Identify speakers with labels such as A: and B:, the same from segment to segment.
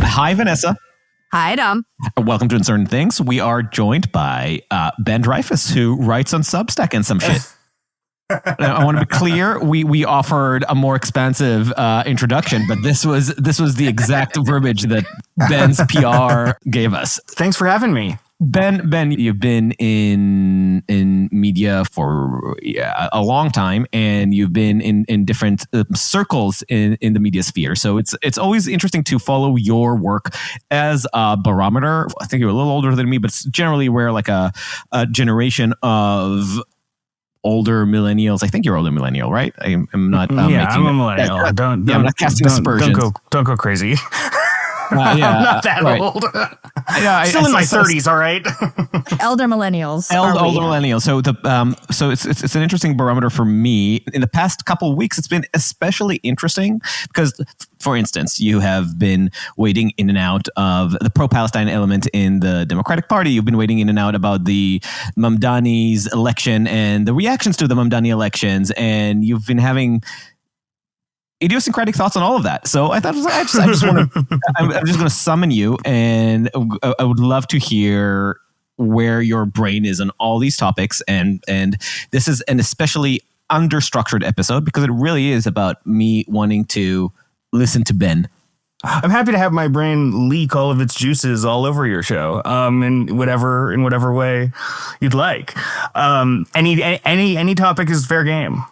A: Hi, Vanessa.
B: Hi, Dom.
A: Welcome to Uncertain Things. We are joined by Ben Dreyfuss, who writes on Substack and some shit. I want to be clear. We offered a more expansive introduction, but this was the exact verbiage that Ben's PR gave us.
C: Thanks for having me.
A: Ben, you've been in media for a long time, and you've been in different circles in the media sphere. So it's always interesting to follow your work as a barometer. I think you're a little older than me, but it's generally where like a generation of older millennials. I think you're older millennial, right? I'm not.
C: I'm a millennial.
A: I'm not casting aspersions.
C: Don't go crazy.
A: I'm
C: not that old. Still in my 30s, all right?
B: Elder millennials.
A: Elder millennials. So it's an interesting barometer for me. In the past couple of weeks, it's been especially interesting because, for instance, you have been wading in and out of the pro-Palestine element in the Democratic Party. You've been wading in and out about the Mamdani's election and the reactions to the Mamdani elections, and you've been having idiosyncratic thoughts on all of that. So I thought I'm just going to summon you, and I would love to hear where your brain is on all these topics. And this is an especially understructured episode because it really is about me wanting to listen to Ben.
C: I'm happy to have my brain leak all of its juices all over your show, in whatever way you'd like. Any topic is fair game.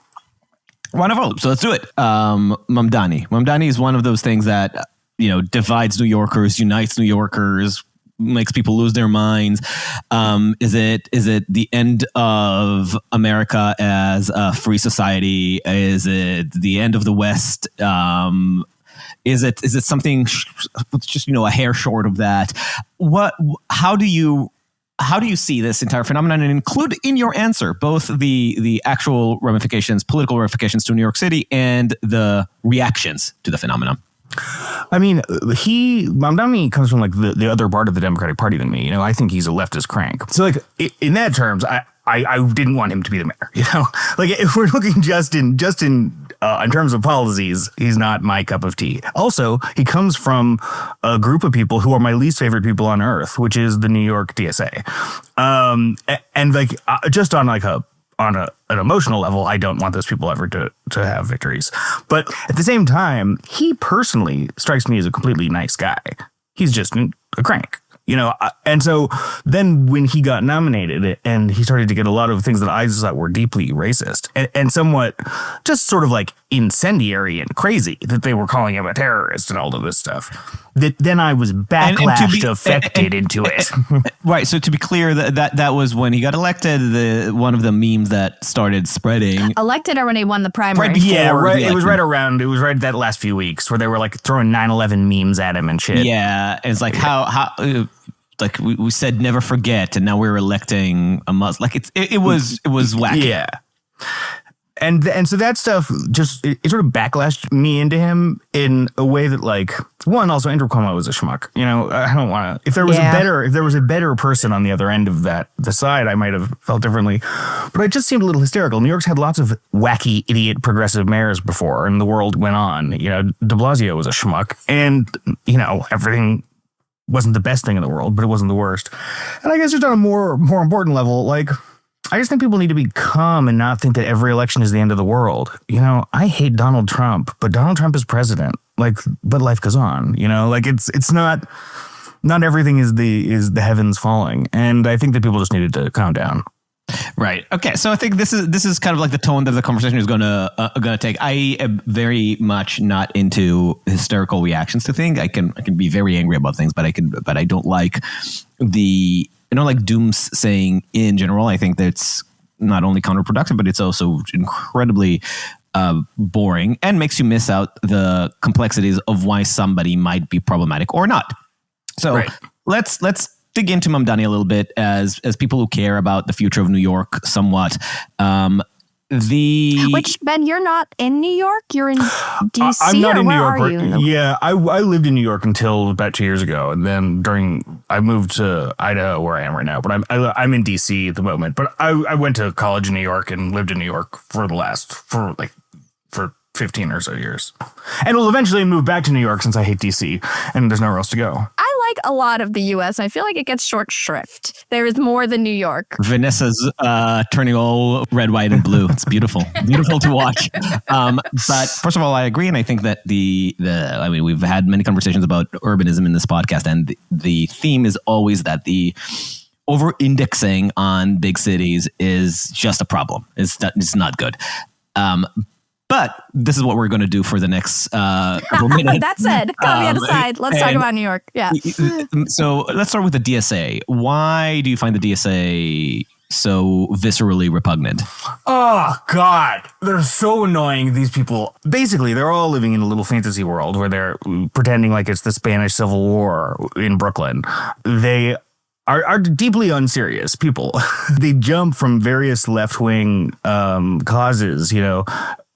A: Wonderful. So let's do it. Mamdani. Mamdani is one of those things that, divides New Yorkers, unites New Yorkers, makes people lose their minds. Is it the end of America as a free society? Is it the end of the West? Is it something just, a hair short of that? How do you see this entire phenomenon, and include in your answer both the actual ramifications, political ramifications to New York City, and the reactions to the phenomenon?
C: I mean, Mamdani comes from like the other part of the Democratic Party than me. I think he's a leftist crank. So like in that terms, I didn't want him to be the mayor. Like if we're looking just in terms of policies, he's not my cup of tea. Also, he comes from a group of people who are my least favorite people on earth, which is the New York DSA. And like just on like an emotional level, I don't want those people ever to have victories. But at the same time, he personally strikes me as a completely nice guy. He's just a crank. And so then when he got nominated and he started to get a lot of things that I just thought were deeply racist and somewhat just sort of like incendiary and crazy, that they were calling him a terrorist and all of this stuff, that then I was affected into it.
A: Right. So to be clear, that was when he got elected, one of the memes that started spreading.
B: Elected or when he won the primary?
A: Right,
C: yeah, right. It was right that last few weeks where they were like throwing 9/11 memes at him and shit.
A: Yeah. It's like how like we said never forget, and now we're electing a Muslim. Like it was wacky.
C: Yeah. And so that stuff just it sort of backlashed me into him in a way that, like, one, also Andrew Cuomo was a schmuck. I don't want to. If there was a better person on the other end of the side, I might have felt differently. But it just seemed a little hysterical. New York's had lots of wacky, idiot, progressive mayors before, and the world went on. De Blasio was a schmuck, and everything wasn't the best thing in the world, but it wasn't the worst. And I guess just on a more important level, like, I just think people need to be calm and not think that every election is the end of the world. I hate Donald Trump, but Donald Trump is president. Like, but life goes on. Like it's not everything is the heavens falling. And I think that people just needed to calm down.
A: Right. Okay. So I think this is kind of like the tone that the conversation is gonna take. I am very much not into hysterical reactions to things. I can be very angry about things, but I don't like doomsaying in general. I think that's not only counterproductive, but it's also incredibly boring and makes you miss out the complexities of why somebody might be problematic or not. So right. Let's dig into Mamdani a little bit as people who care about the future of New York somewhat.
B: Which, Ben, you're not in New York? You're in D.C.
C: I'm not
B: or
C: in New
B: where
C: York.
B: are you?
C: Yeah, I lived in New York until about 2 years ago, and then I moved to Idaho, where I am right now. But I'm in D.C. at the moment. But I went to college in New York and lived in New York for 15 or so years, and will eventually move back to New York since I hate D.C. and there's nowhere else to go.
B: I like a lot of the U.S. I feel like it gets short shrift. There is more than New York.
A: Vanessa's turning all red, white, and blue. It's beautiful, beautiful to watch. But first of all, I agree, and I think that I mean, we've had many conversations about urbanism in this podcast, and the theme is always that the over-indexing on big cities is just a problem. It's not good. But this is what we're going to do for the next couple minutes.
B: That said, caveat aside, let's talk about New York. Yeah.
A: So let's start with the DSA. Why do you find the DSA so viscerally repugnant?
C: Oh, God. They're so annoying, these people. Basically, they're all living in a little fantasy world where they're pretending like it's the Spanish Civil War in Brooklyn. They are deeply unserious people. They jump from various left-wing causes,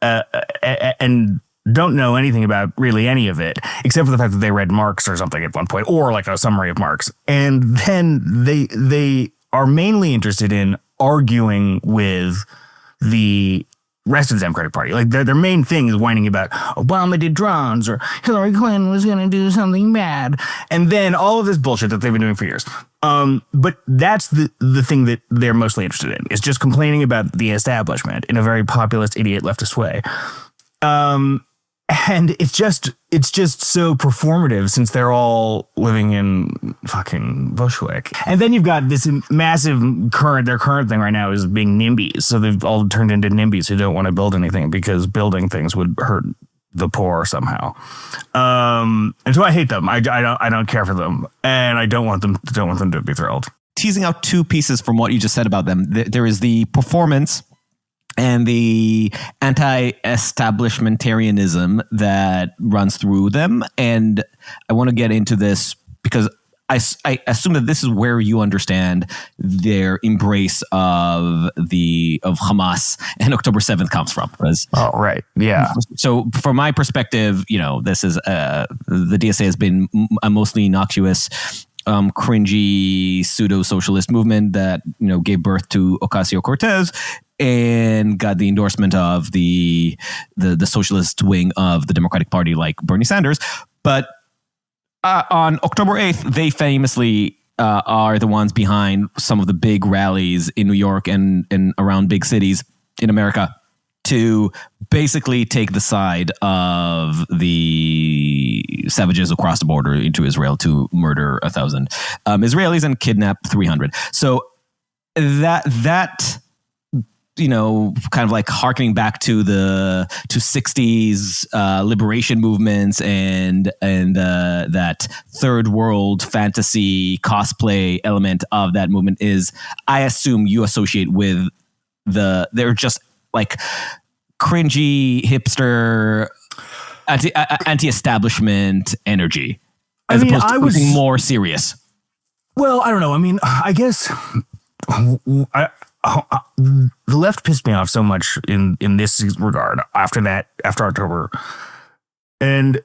C: and don't know anything about really any of it, except for the fact that they read Marx or something at one point, or like a summary of Marx. And then they are mainly interested in arguing with the rest of the Democratic Party. Like their main thing is whining about Obama did drones or Hillary Clinton was going to do something bad. And then all of this bullshit that they've been doing for years. But that's the thing that they're mostly interested in, is just complaining about the establishment in a very populist, idiot, leftist way. And it's just so performative since they're all living in fucking Bushwick. And then you've got this massive their current thing right now is being NIMBYs. So they've all turned into NIMBYs who don't want to build anything because building things would hurt the poor somehow. And so I hate them. I don't care for them, and I don't want them to be thrilled.
A: Teasing out two pieces from what you just said about them. There is the performance and the anti-establishmentarianism that runs through them. And I want to get into this because I assume that this is where you understand their embrace of Hamas and October 7th comes from.
C: Oh, right. Yeah.
A: So from my perspective, this is the DSA has been a mostly innocuous, cringy pseudo-socialist movement that gave birth to Ocasio-Cortez and got the endorsement of the socialist wing of the Democratic Party, like Bernie Sanders. But on October 8th, they famously are the ones behind some of the big rallies in New York and around big cities in America to basically take the side of the savages across the border into Israel to murder 1,000 Israelis and kidnap 300. So that kind of like harkening back to 60s liberation movements and that third world fantasy cosplay element of that movement is, I assume you associate with they're just like cringy hipster anti-establishment energy as opposed to something more serious.
C: Well, I don't know. I mean, I guess the left pissed me off so much in this regard after October. And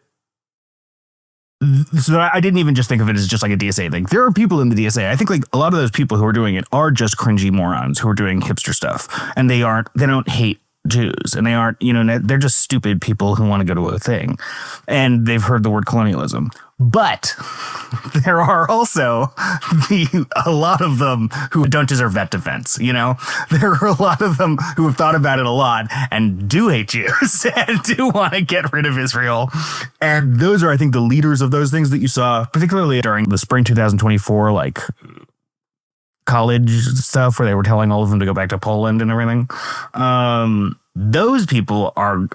C: so I didn't even just think of it as just like a DSA thing. There are people in the DSA. I think like a lot of those people who are doing it are just cringy morons who are doing hipster stuff. And they don't hate Jews, and they aren't, they're just stupid people who want to go to a thing. And they've heard the word colonialism. But there are also a lot of them who don't deserve that defense, There are a lot of them who have thought about it a lot and do hate Jews and do want to get rid of Israel. And those are, I think, the leaders of those things that you saw, particularly during the spring 2024, like college stuff where they were telling all of them to go back to Poland and everything. Those people are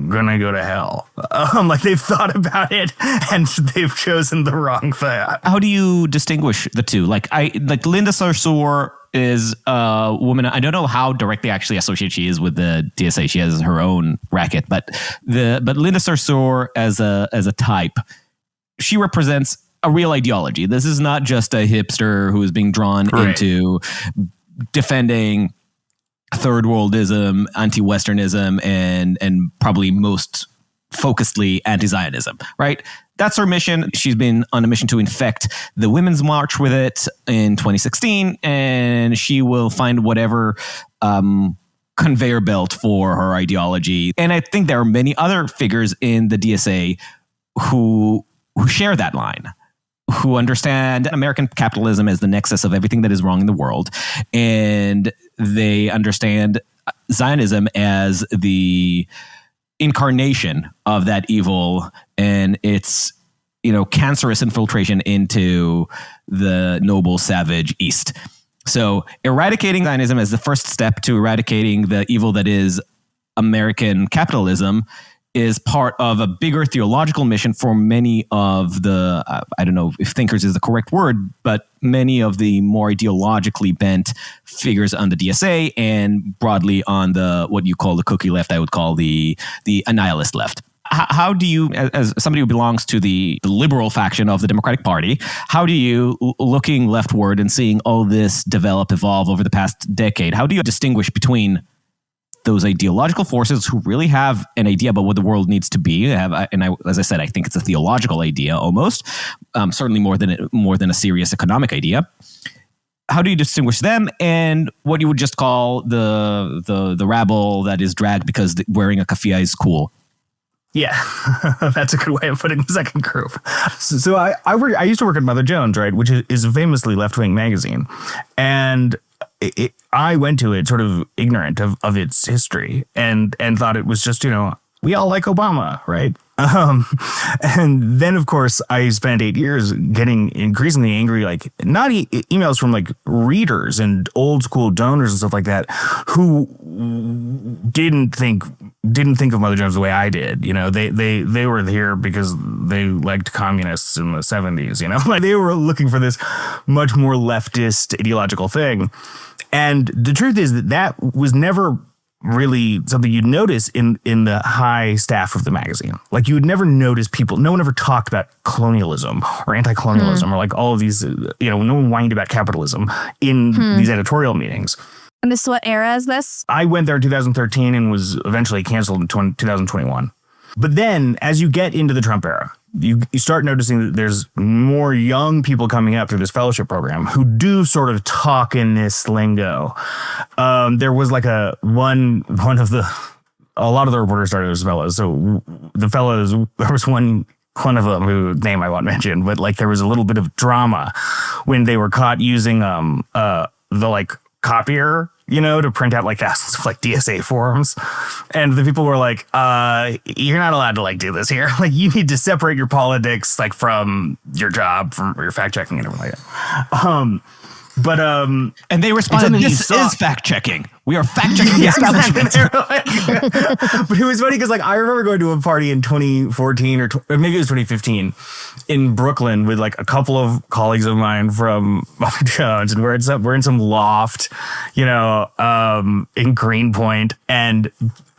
C: gonna go to hell. Like they've thought about it and they've chosen the wrong thing.
A: How do you distinguish the two? Like Linda Sarsour is a woman. I don't know how directly actually associated she is with the DSA. She has her own racket, but Linda Sarsour as a type, she represents a real ideology. This is not just a hipster who is being drawn into defending third worldism, anti-Westernism, and probably most focusedly anti-Zionism, right? That's her mission. She's been on a mission to infect the Women's March with it in 2016, and she will find whatever conveyor belt for her ideology. And I think there are many other figures in the DSA who share that line, who understand American capitalism as the nexus of everything that is wrong in the world, and they understand Zionism as the incarnation of that evil and its, cancerous infiltration into the noble, savage East. So eradicating Zionism as the first step to eradicating the evil that is American capitalism is part of a bigger theological mission for many of the, I don't know if thinkers is the correct word, but many of the more ideologically bent figures on the DSA and broadly on the, what you call the cookie left, I would call the annihilist left. How do you, as somebody who belongs to the liberal faction of the Democratic Party, how do you, looking leftward and seeing all this evolve over the past decade, how do you distinguish between those ideological forces who really have an idea about what the world needs to be? As I said, I think it's a theological idea almost, certainly more than a serious economic idea. How do you distinguish them and what you would just call the rabble that is dragged because wearing a keffiyeh is cool?
C: Yeah, that's a good way of putting the second group. So I used to work at Mother Jones, right, which is a famously left-wing magazine, and I went to it sort of ignorant of its history and thought it was just, we all like Obama, right? And then, of course, I spent 8 years getting increasingly angry, like not emails from like readers and old school donors and stuff like that, who didn't think of Mother Jones the way I did. They were here because they liked communists in the 70s. Like they were looking for this much more leftist ideological thing. And the truth is that was never really something you'd notice in the high staff of the magazine. Like you would never notice people, no one ever talked about colonialism or anti-colonialism or like all of these, no one whined about capitalism in these editorial meetings.
B: And this, what era is this?
C: I went there in 2013 and was eventually canceled in 2021. But then as you get into the Trump era, you start noticing that there's more young people coming up through this fellowship program who do sort of talk in this lingo. There was like a lot of the reporters started as fellows. So the fellows, there was one of them whose name I won't mention, but like there was a little bit of drama when they were caught using the like copier, to print out like thousands of like DSA forms. And the people were like, you're not allowed to like do this here. Like you need to separate your politics like from your job, from your fact checking and everything like that.
A: And they responded, this is fact checking. We are fact checking the establishment.
C: But it was funny because like I remember going to a party in 2014 or maybe it was 2015 in Brooklyn with like a couple of colleagues of mine from Mother Jones, and we're in some loft, in Greenpoint, and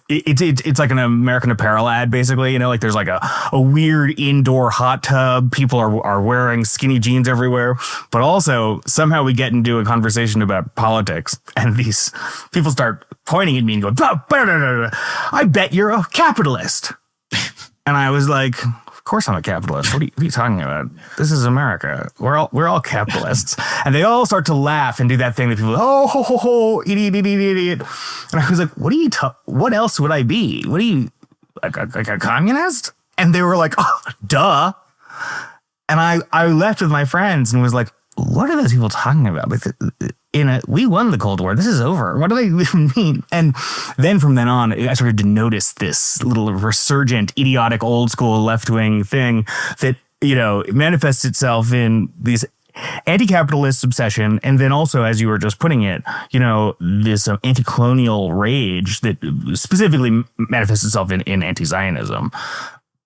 C: it's like an American Apparel ad, basically. Like there's like a weird indoor hot tub. People are wearing skinny jeans everywhere. But also somehow we get into a conversation about politics, and these people start pointing at me and going, I bet you're a capitalist. And I was like, of course I'm a capitalist. What are you talking about? This is America. We're all capitalists. And they all start to laugh and do that thing that people, idiot. And I was like, what else would I be? What are you, like a communist? And they were like, oh, duh. And I left with my friends and was like, what are those people talking about? We won the Cold War. This is over. What do they even mean? And then from then on, I started to notice this little resurgent, idiotic, old school left-wing thing that, manifests itself in these anti-capitalist obsession. And then also, as you were just putting it, this anti-colonial rage that specifically manifests itself in anti-Zionism.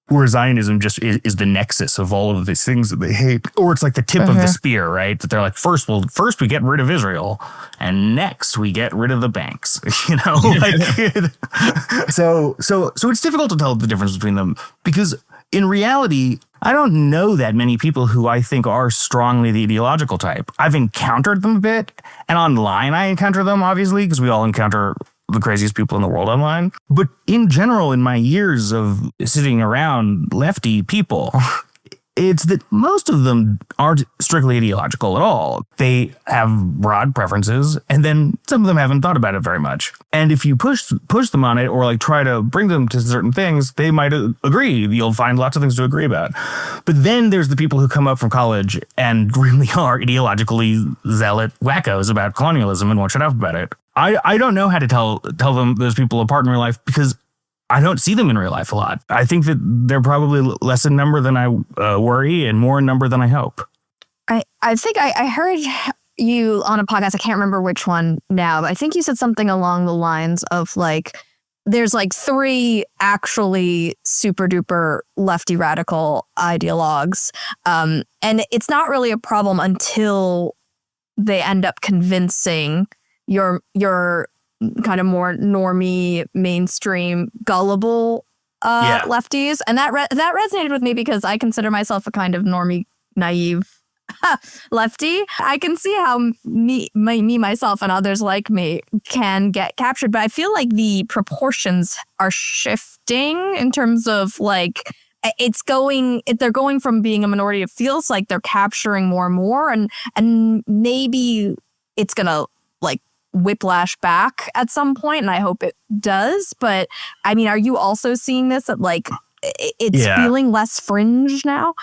C: Where Zionism just is the nexus of all of these things that they hate. Or it's like the tip of the spear, right? That they're like, first we get rid of Israel, and next we get rid of the banks. So it's difficult to tell the difference between them because in reality, I don't know that many people who I think are strongly the ideological type. I've encountered them a bit, and online I encounter them, obviously, because we all encounter the craziest people in the world online. But in general, in my years of sitting around lefty people, it's that most of them aren't strictly ideological at all. They have broad preferences, and then some of them haven't thought about it very much. And if you push them on it, or like try to bring them to certain things, they might agree. You'll find lots of things to agree about. But then there's the people who come up from college and really are ideologically zealot wackos about colonialism and won't shut up about it. I don't know how to tell them, those people, apart in real life, because I don't see them in real life a lot. I think that they're probably less in number than I worry and more in number than I hope.
B: I think I heard you on a podcast. I can't remember which one now, but I think you said something along the lines of like, there's like 3 actually super duper lefty radical ideologues. And it's not really a problem until they end up convincing your kind of more normie, mainstream, gullible lefties. And that resonated with me because I consider myself a kind of normie, naive lefty. I can see how me, myself, and others like me can get captured. But I feel like the proportions are shifting in terms of like, they're going from being a minority. It feels like they're capturing more and more. And maybe it's going to like whiplash back at some point, and I hope it does. But I mean, are you also seeing this at like it's feeling less fringe now?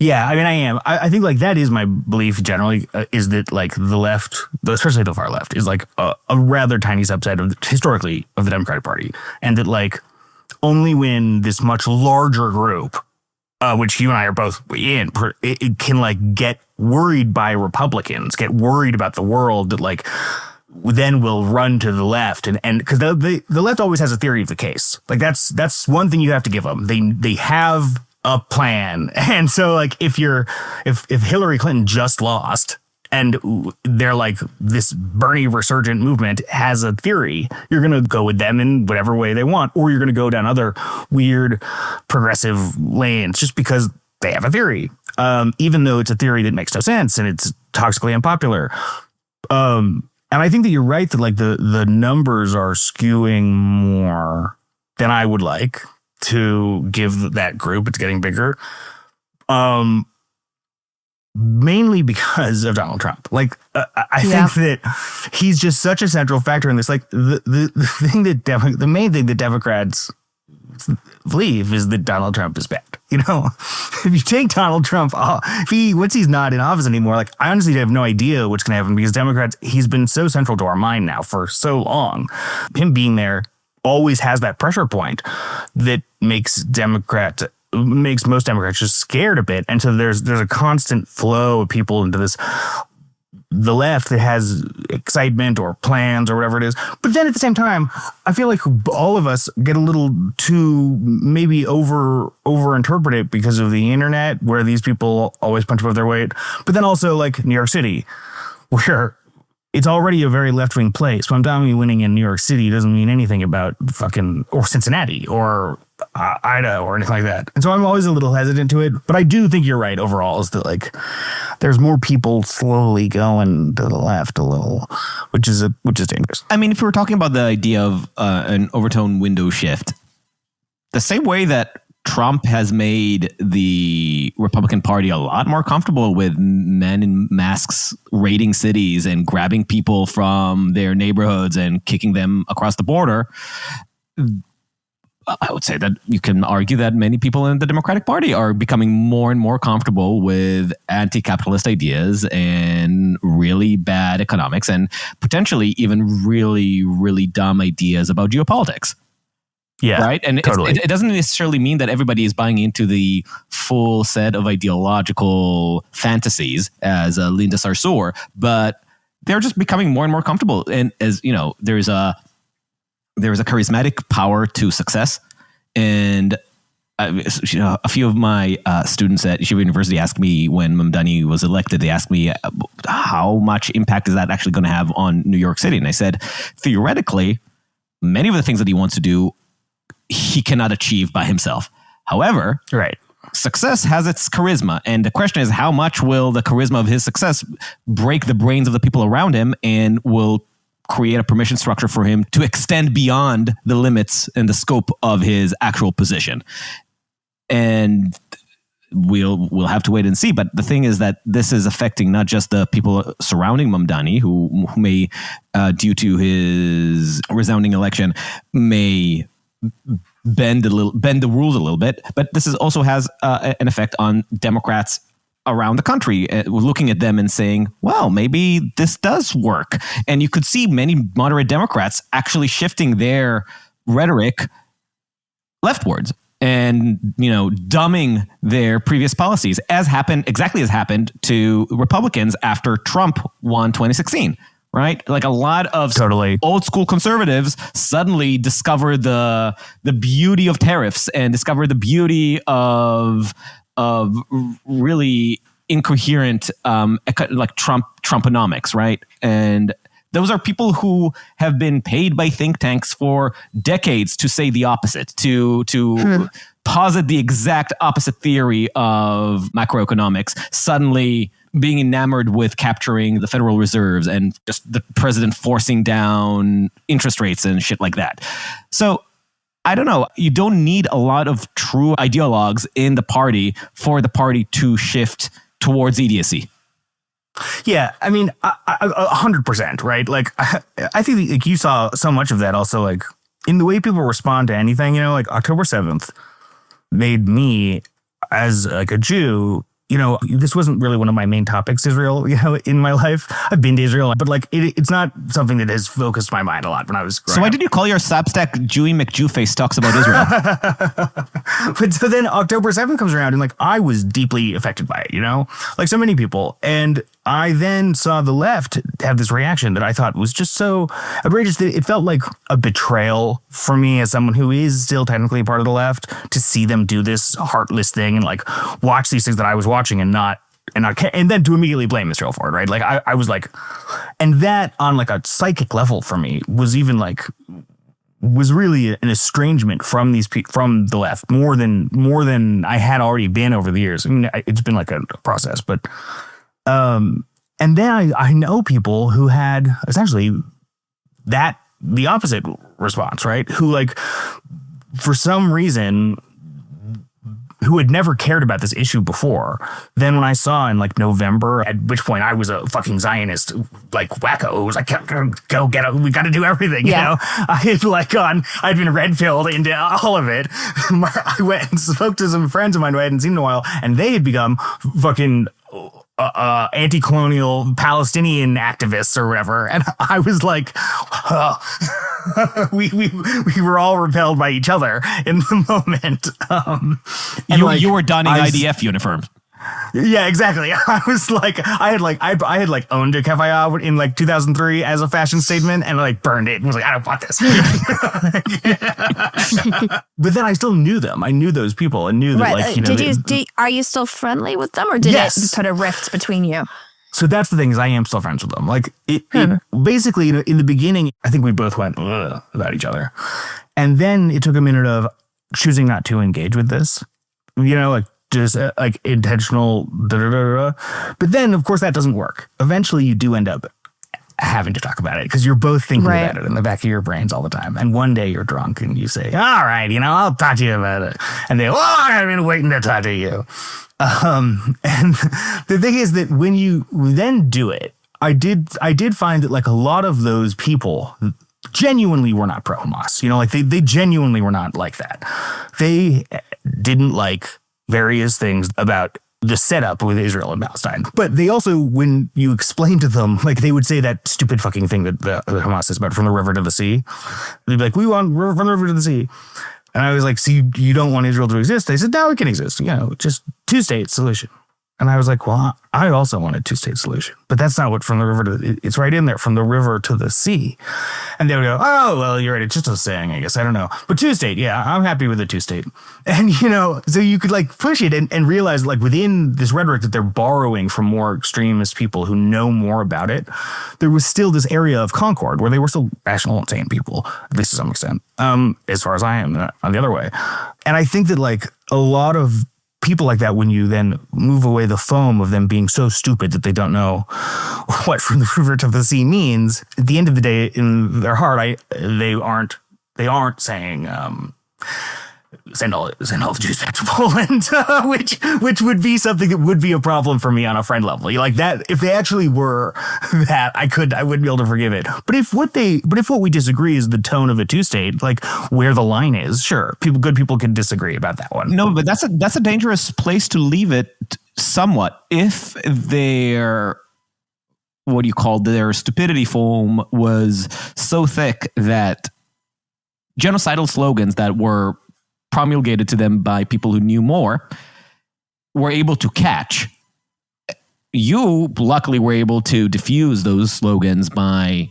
C: Yeah, I mean, I am. I think like that is my belief generally, is that like the left, especially the far left, is like a rather tiny subset of historically of the Democratic Party, and that like only when this much larger group, which you and I are both in, it can like get worried by Republicans, get worried about the world, that like then will run to the left, and because the left always has a theory of the case. Like that's one thing you have to give them. They have a plan, and so like if Hillary Clinton just lost, and they're like, this Bernie resurgent movement has a theory, you're going to go with them in whatever way they want, or you're going to go down other weird progressive lanes just because they have a theory, even though it's a theory that makes no sense and it's toxically unpopular. And I think that you're right that like the numbers are skewing more than I would like to give that group. It's getting bigger. Mainly because of Donald Trump. Like, I think that he's just such a central factor in this. Like, the main thing that Democrats believe is that Donald Trump is bad. You know, if you take Donald Trump off, once he's not in office anymore, like, I honestly have no idea what's going to happen, because Democrats, he's been so central to our mind now for so long. Him being there always has that pressure point that makes most Democrats just scared a bit. And so there's a constant flow of people into the left that has excitement or plans or whatever it is. But then at the same time, I feel like all of us get a little too maybe over-interpret it because of the internet, where these people always punch above their weight. But then also like New York City, where it's already a very left-wing place. Mamdani winning in New York City doesn't mean anything about or Cincinnati or Idaho or anything like that. And so I'm always a little hesitant to it. But I do think you're right overall, is that like there's more people slowly going to the left a little, which is dangerous.
A: I mean, if we were talking about the idea of an overtone window shift, the same way that Trump has made the Republican Party a lot more comfortable with men in masks raiding cities and grabbing people from their neighborhoods and kicking them across the border, I would say that you can argue that many people in the Democratic Party are becoming more and more comfortable with anti-capitalist ideas and really bad economics, and potentially even really, really dumb ideas about geopolitics.
C: Yeah,
A: right. And
C: totally.
A: It doesn't necessarily mean that everybody is buying into the full set of ideological fantasies, as Linda Sarsour, but they're just becoming more and more comfortable. And as you know, there's a charismatic power to success. And a few of my students at Yeshiva University asked me when Mamdani was elected, they asked me how much impact is that actually going to have on New York City? And I said, theoretically, many of the things that he wants to do, he cannot achieve by himself. However,
C: Right.
A: success has its charisma. And the question is, how much will the charisma of his success break the brains of the people around him and will create a permission structure for him to extend beyond the limits and the scope of his actual position? And we'll have to wait and see. But the thing is that this is affecting not just the people surrounding Mamdani, who may, due to his resounding election, may bend the rules a little bit, but this also has an effect on Democrats around the country, looking at them and saying, well, maybe this does work. And you could see many moderate Democrats actually shifting their rhetoric leftwards and, dumbing their previous policies, exactly as happened to Republicans after Trump won 2016. Right? Like a lot of old school conservatives suddenly discovered the beauty of tariffs and discovered the beauty of really incoherent like Trumponomics, right? And those are people who have been paid by think tanks for decades to say the opposite, to posit the exact opposite theory of macroeconomics, suddenly being enamored with capturing the Federal Reserves and just the president forcing down interest rates and shit like that. So I don't know. You don't need a lot of true ideologues in the party for the party to shift towards idiocy.
C: Yeah, I mean, 100%, right? Like, I think like you saw so much of that also, like, in the way people respond to anything, like October 7th made me, as like a Jew, this wasn't really one of my main topics, Israel, in my life. I've been to Israel, but like it's not something that has focused my mind a lot when I was growing
A: So why
C: up.
A: did you call your Substack Jewy McJewface Talks About Israel?
C: But so then October 7th comes around and like I was deeply affected by it, like so many people. And I then saw the left have this reaction that I thought was just so outrageous that it felt like a betrayal for me as someone who is still technically part of the left to see them do this heartless thing and like watch these things that I was watching and then to immediately blame Israel for it, right? Like I was like, and that on like a psychic level for me was really an estrangement from from the left more than I had already been over the years. I mean, it's been like a process, but and then I know people who had essentially the opposite response, right? Who like for some reason who had never cared about this issue before. Then when I saw in like November, at which point I was a fucking Zionist, like wacko, it was like, go get it. We got to do everything. I'd been red-pilled into all of it. I went and spoke to some friends of mine who I hadn't seen in a while, and they had become fucking anti-colonial Palestinian activists or whatever, and I was like, we were all repelled by each other in the moment.
A: You were donning IDF uniforms.
C: Yeah, exactly. I was like, I had owned a kefaya in like 2003 as a fashion statement and like burned it and was like, I don't want this. But then I still knew them. I knew those people and knew that
B: are you still friendly with them or did it put a rift between you?
C: So that's the thing is I am still friends with them. Like it basically, in the beginning, I think we both went about each other. And then it took a minute of choosing not to engage with this, like just like intentional. But then, of course, that doesn't work. Eventually, you do end up having to talk about it because you're both thinking about it in the back of your brains all the time. And one day you're drunk and you say, all right, I'll talk to you about it. And they, I've been waiting to talk to you. And the thing is that when you then do it, I did find that like a lot of those people genuinely were not pro-Hamas. Like they genuinely were not like that. They didn't like various things about the setup with Israel and Palestine. But they also, when you explain to them, like they would say that stupid fucking thing that the Hamas is about, from the river to the sea. They'd be like, we want from the river to the sea. And I was like, so you don't want Israel to exist? They said, no, it can exist. Just two-state solution. And I was like, well, I also want a two-state solution. But that's not what from the river to, it's right in there, from the river to the sea. And they would go, oh, well, you're right. It's just a saying, I guess. I don't know. But two-state, yeah, I'm happy with a two-state. And, you know, so you could like push it and realize like within this rhetoric that they're borrowing from more extremist people who know more about it, there was still this area of concord where they were still rational and sane people, at least to some extent, as far as I am on the other way. And I think that like a lot of people like that, when you then move away the foam of them being so stupid that they don't know what from the river to the sea means, at the end of the day, in their heart, they aren't saying send all the Jews back to Poland, which would be something that would be a problem for me on a friend level. Like that, if they actually were that, I wouldn't be able to forgive it. But if what we disagree is the tone of a two-state, like where the line is, sure, good people can disagree about that one.
A: No, but that's a dangerous place to leave it somewhat. If their their stupidity foam was so thick that genocidal slogans that were promulgated to them by people who knew more were able to catch. You luckily were able to diffuse those slogans by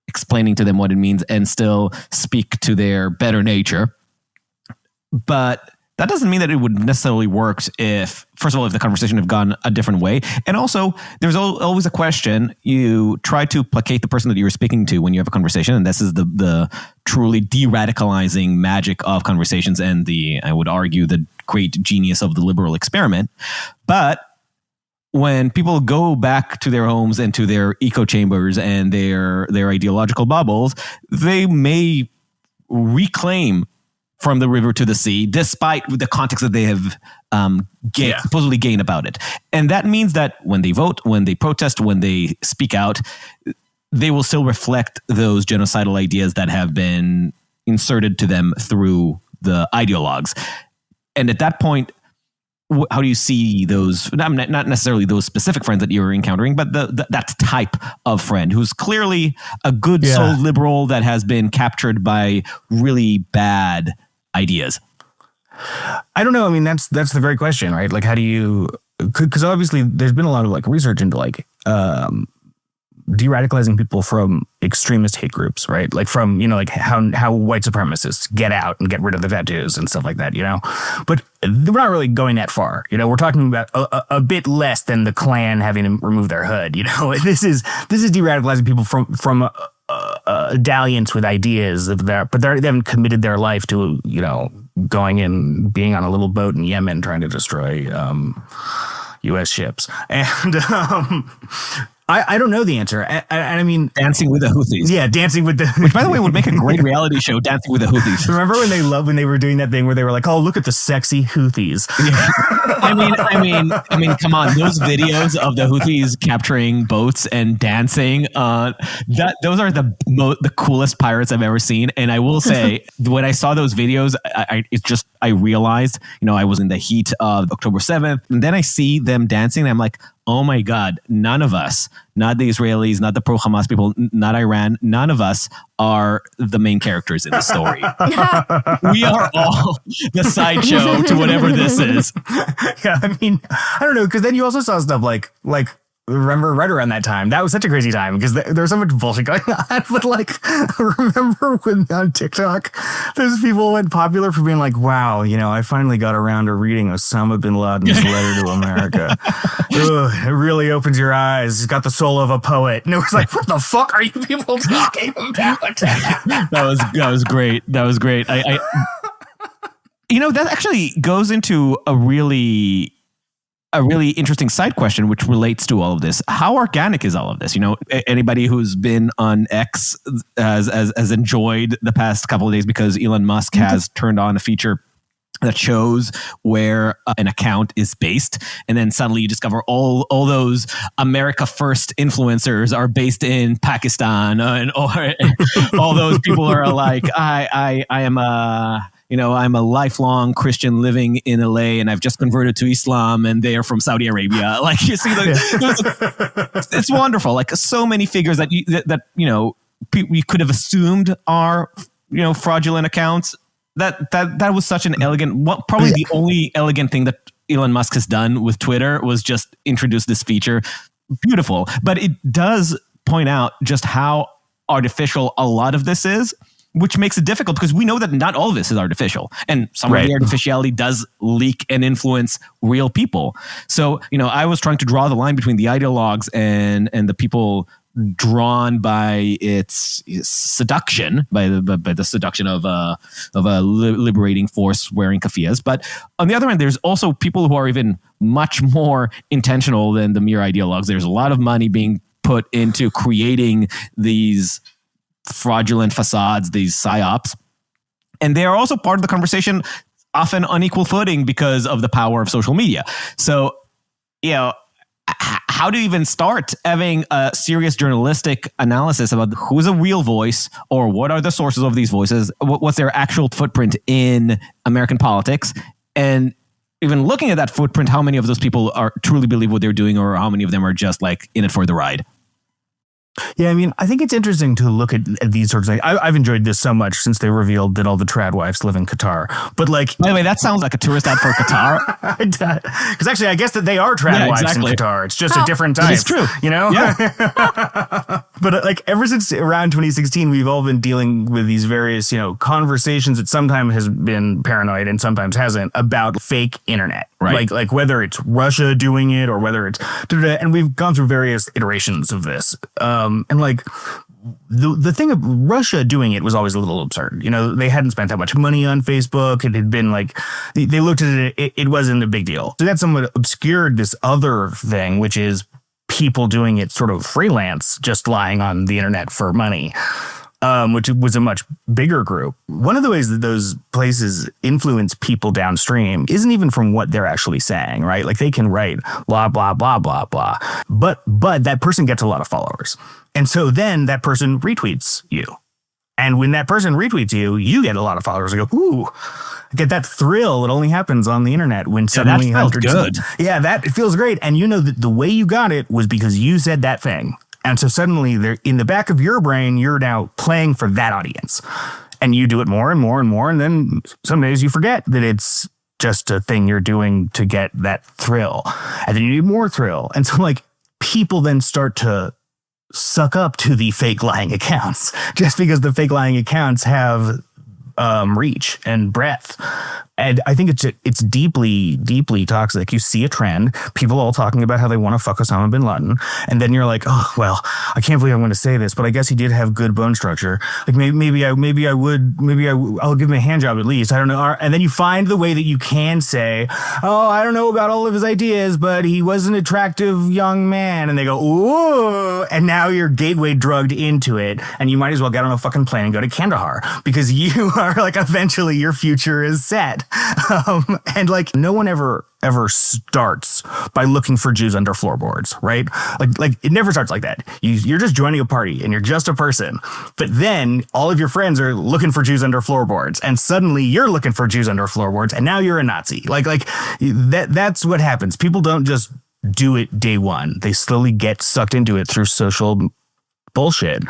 A: explaining to them what it means and still speak to their better nature. But that doesn't mean that it would necessarily work if, first of all, if the conversation had gone a different way. And also, there's always a question. You try to placate the person that you're speaking to when you have a conversation. And this is the truly de-radicalizing magic of conversations and I would argue, the great genius of the liberal experiment. But when people go back to their homes and to their echo chambers and their ideological bubbles, they may reclaim from the river to the sea, despite the context that they have supposedly gained about it. And that means that when they vote, when they protest, when they speak out, they will still reflect those genocidal ideas that have been inserted to them through the ideologues. And at that point, how do you see those, not necessarily those specific friends that you're encountering, but that type of friend who's clearly a good soul liberal that has been captured by really bad ideas?
C: I don't know. I mean, that's the very question, right? Like, how do you, because obviously there's been a lot of like research into like de-radicalizing people from extremist hate groups, right? Like from, you know, like how white supremacists get out and get rid of the tattoos and stuff like that, you know? But we're not really going that far. You know, we're talking about a bit less than the Klan having to remove their hood, you know? This is de-radicalizing people from dalliance with ideas of their, but they haven't committed their life to, you know, going in, being on a little boat in Yemen trying to destroy U.S. ships. And I don't know the answer. I mean,
A: Dancing with the Houthis.
C: Yeah, Dancing with the,
A: which, by the way, would make a great reality show. Dancing with the Houthis.
C: Remember when they were doing that thing where they were like, "Oh, look at the sexy Houthis."
A: Yeah. I mean, come on, those videos of the Houthis capturing boats and dancing, those are the coolest pirates I've ever seen. And I will say, when I saw those videos, I realized, you know, I was in the heat of October 7th, and then I see them dancing, and I'm like, oh my God, none of us, not the Israelis, not the pro-Hamas people, not Iran, none of us are the main characters in the story. We are all the sideshow to whatever this is.
C: Yeah, I mean, I don't know, because then you also saw stuff like remember right around that time, that was such a crazy time because there was so much bullshit going on. But like, remember when on TikTok, those people went popular for being like, wow, you know, I finally got around to reading Osama bin Laden's letter to America. Ugh, it really opens your eyes. He's got the soul of a poet. And it was like, what the fuck are you people talking about?
A: That was great. That was great. I you know, that actually goes into a really interesting side question, which relates to all of this. How organic is all of this? You know, anybody who's been on X has enjoyed the past couple of days because Elon Musk has turned on a feature that shows where an account is based. And then suddenly you discover all those America First influencers are based in Pakistan, or all those people are like, I am I'm a lifelong Christian living in LA and I've just converted to Islam and they are from Saudi Arabia. Like, you see, it's wonderful. Like, so many figures that we could have assumed are, you know, fraudulent accounts. That was such an elegant, probably the only elegant thing that Elon Musk has done with Twitter was just introduce this feature. Beautiful. But it does point out just how artificial a lot of this is, which makes it difficult because we know that not all of this is artificial. And some of the artificiality does leak and influence real people. So, I was trying to draw the line between the ideologues and the people drawn by its seduction, by the seduction of a liberating force wearing keffiyehs. But on the other hand, there's also people who are even much more intentional than the mere ideologues. There's a lot of money being put into creating these fraudulent facades, these psyops. And they are also part of the conversation, often on equal footing because of the power of social media. So, how do you even start having a serious journalistic analysis about who's a real voice or what are the sources of these voices? What's their actual footprint in American politics? And even looking at that footprint, how many of those people truly believe what they're doing, or how many of them are just like in it for the ride?
C: Yeah, I mean, I think it's interesting to look at these sorts of things. I've enjoyed this so much since they revealed that all the trad wives live in Qatar. But like,
A: by the way, that sounds like a tourist ad for Qatar.
C: Because actually, I guess that they are trad wives in Qatar. It's just a different type.
A: It's true.
C: Yeah. But like ever since around 2016, we've all been dealing with these various, conversations that sometimes has been paranoid and sometimes hasn't about fake internet.
A: Right.
C: Like whether it's Russia doing it or whether it's and we've gone through various iterations of this. And like the thing of Russia doing it was always a little absurd. They hadn't spent that much money on Facebook. It had been like they looked at it. It wasn't a big deal. So that somewhat obscured this other thing, which is people doing it sort of freelance, just lying on the internet for money. Which was a much bigger group. One of the ways that those places influence people downstream isn't even from what they're actually saying, right? Like they can write blah, blah, blah, blah, blah. But that person gets a lot of followers. And so then that person retweets you. And when that person retweets you, you get a lot of followers. I go, ooh, I get that thrill that only happens on the internet when suddenly
A: that felt good.
C: Yeah, that it feels great. And that the way you got it was because you said that thing. And so suddenly they're in the back of your brain, you're now playing for that audience. And you do it more and more and more. And then some days you forget that it's just a thing you're doing to get that thrill. And then you need more thrill. And so like people then start to suck up to the fake lying accounts just because the fake lying accounts have reach and breadth. And I think it's deeply, deeply toxic. You see a trend, people all talking about how they want to fuck Osama bin Laden. And then you're like, oh, well, I can't believe I'm going to say this, but I guess he did have good bone structure. Like I'll give him a hand job at least. I don't know. And then you find the way that you can say, oh, I don't know about all of his ideas, but he was an attractive young man. And they go, ooh. And now you're gateway drugged into it. And you might as well get on a fucking plane and go to Kandahar because you are like, eventually your future is set. And like no one ever starts by looking for Jews under floorboards, right? Like it never starts like that. You're just joining a party and you're just a person. But then all of your friends are looking for Jews under floorboards, and suddenly you're looking for Jews under floorboards, and now you're a Nazi. Like that's what happens. People don't just do it day one. They slowly get sucked into it through social bullshit.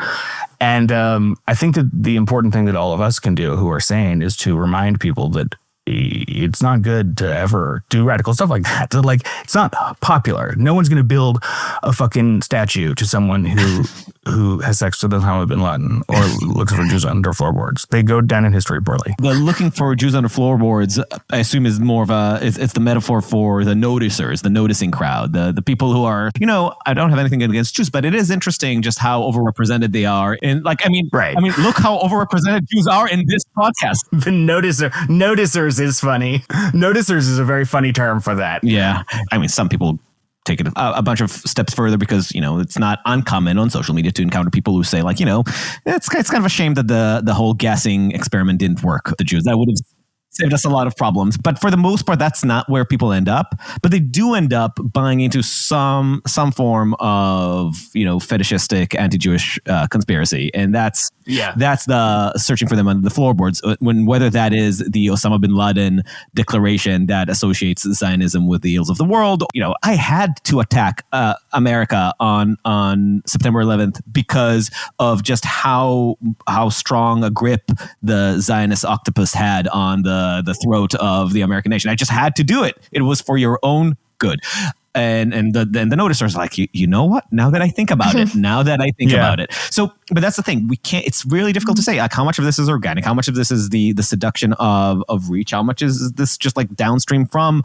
C: And I think that the important thing that all of us can do who are sane is to remind people that it's not good to ever do radical stuff like that. Like, it's not popular. No one's going to build a fucking statue to someone who has sex with Osama bin Laden or looks for Jews under floorboards. They go down in history poorly.
A: The looking for Jews under floorboards, I assume, is more of it's the metaphor for the noticers, the noticing crowd, the people who are, I don't have anything against Jews, but it is interesting just how overrepresented they are. And look how overrepresented Jews are in this podcast.
C: The noticers is funny. Noticers is a very funny term for that.
A: Yeah. I mean, some people take it a bunch of steps further because, it's not uncommon on social media to encounter people who say like, it's kind of a shame that the whole gassing experiment didn't work with the Jews. That would have saved us a lot of problems. But for the most part, that's not where people end up. But they do end up buying into some form of, fetishistic anti-Jewish conspiracy. And that's the searching for them under the floorboards. Whether that is the Osama bin Laden declaration that associates Zionism with the ills of the world. I had to attack America on September 11th because of just how strong a grip the Zionist octopus had on the the throat of the American nation. I just had to do it. It was for your own good. And the noticer's like, you know what? Now that I think about it, about it. So, but that's the thing. We can't. It's really difficult to say like how much of this is organic, how much of this is the seduction of reach, how much is this just like downstream from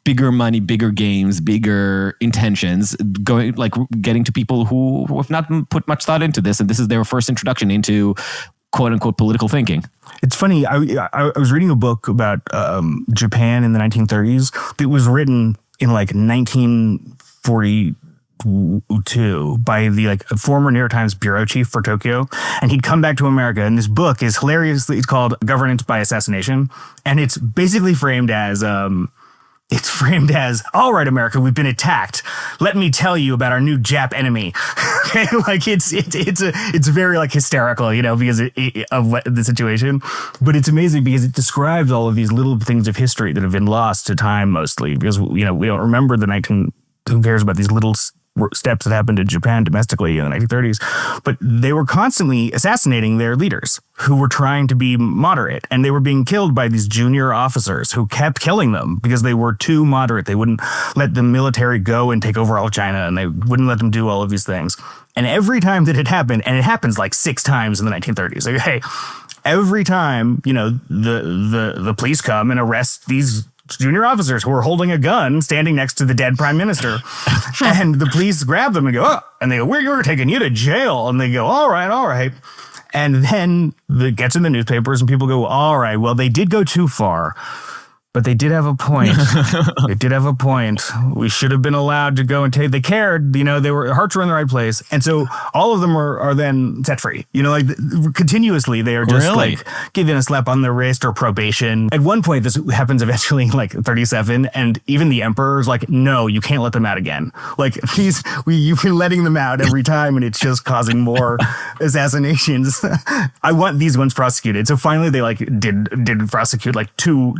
A: bigger money, bigger games, bigger intentions, getting to people who have not put much thought into this, and this is their first introduction into quote unquote political thinking.
C: It's funny. I was reading a book about Japan in the 1930s. It was written in like 1942 by the former New York Times bureau chief for Tokyo, and he'd come back to America. And this book is hilariously, it's called Governance by Assassination, and it's basically framed as all right, America, we've been attacked. Let me tell you about our new Jap enemy. Okay, it's very like hysterical, because of the situation. But it's amazing because it describes all of these little things of history that have been lost to time mostly because we don't remember who cares about these little steps that happened in Japan domestically in the 1930s, but they were constantly assassinating their leaders who were trying to be moderate, and they were being killed by these junior officers who kept killing them because they were too moderate. They wouldn't let the military go and take over all China, and they wouldn't let them do all of these things. And every time that it happened, and it happens like 6 times in the 1930s, every time, the police come and arrest these junior officers who are holding a gun standing next to the dead prime minister. And the police grab them and go, and they go, we're taking you to jail. And they go, all right. And then it gets in the newspapers and people go, all right, well, they did go too far. But they did have a point. We should have been allowed to go and take. They cared. They were hearts were in the right place, and so all of them are then set free. Continuously they are just given a slap on the wrist or probation. At one point, this happens eventually, 37, and even the emperor's like, "No, you can't let them out again. You've been letting them out every time, and it's just causing more assassinations. I want these ones prosecuted." So finally, they did prosecute two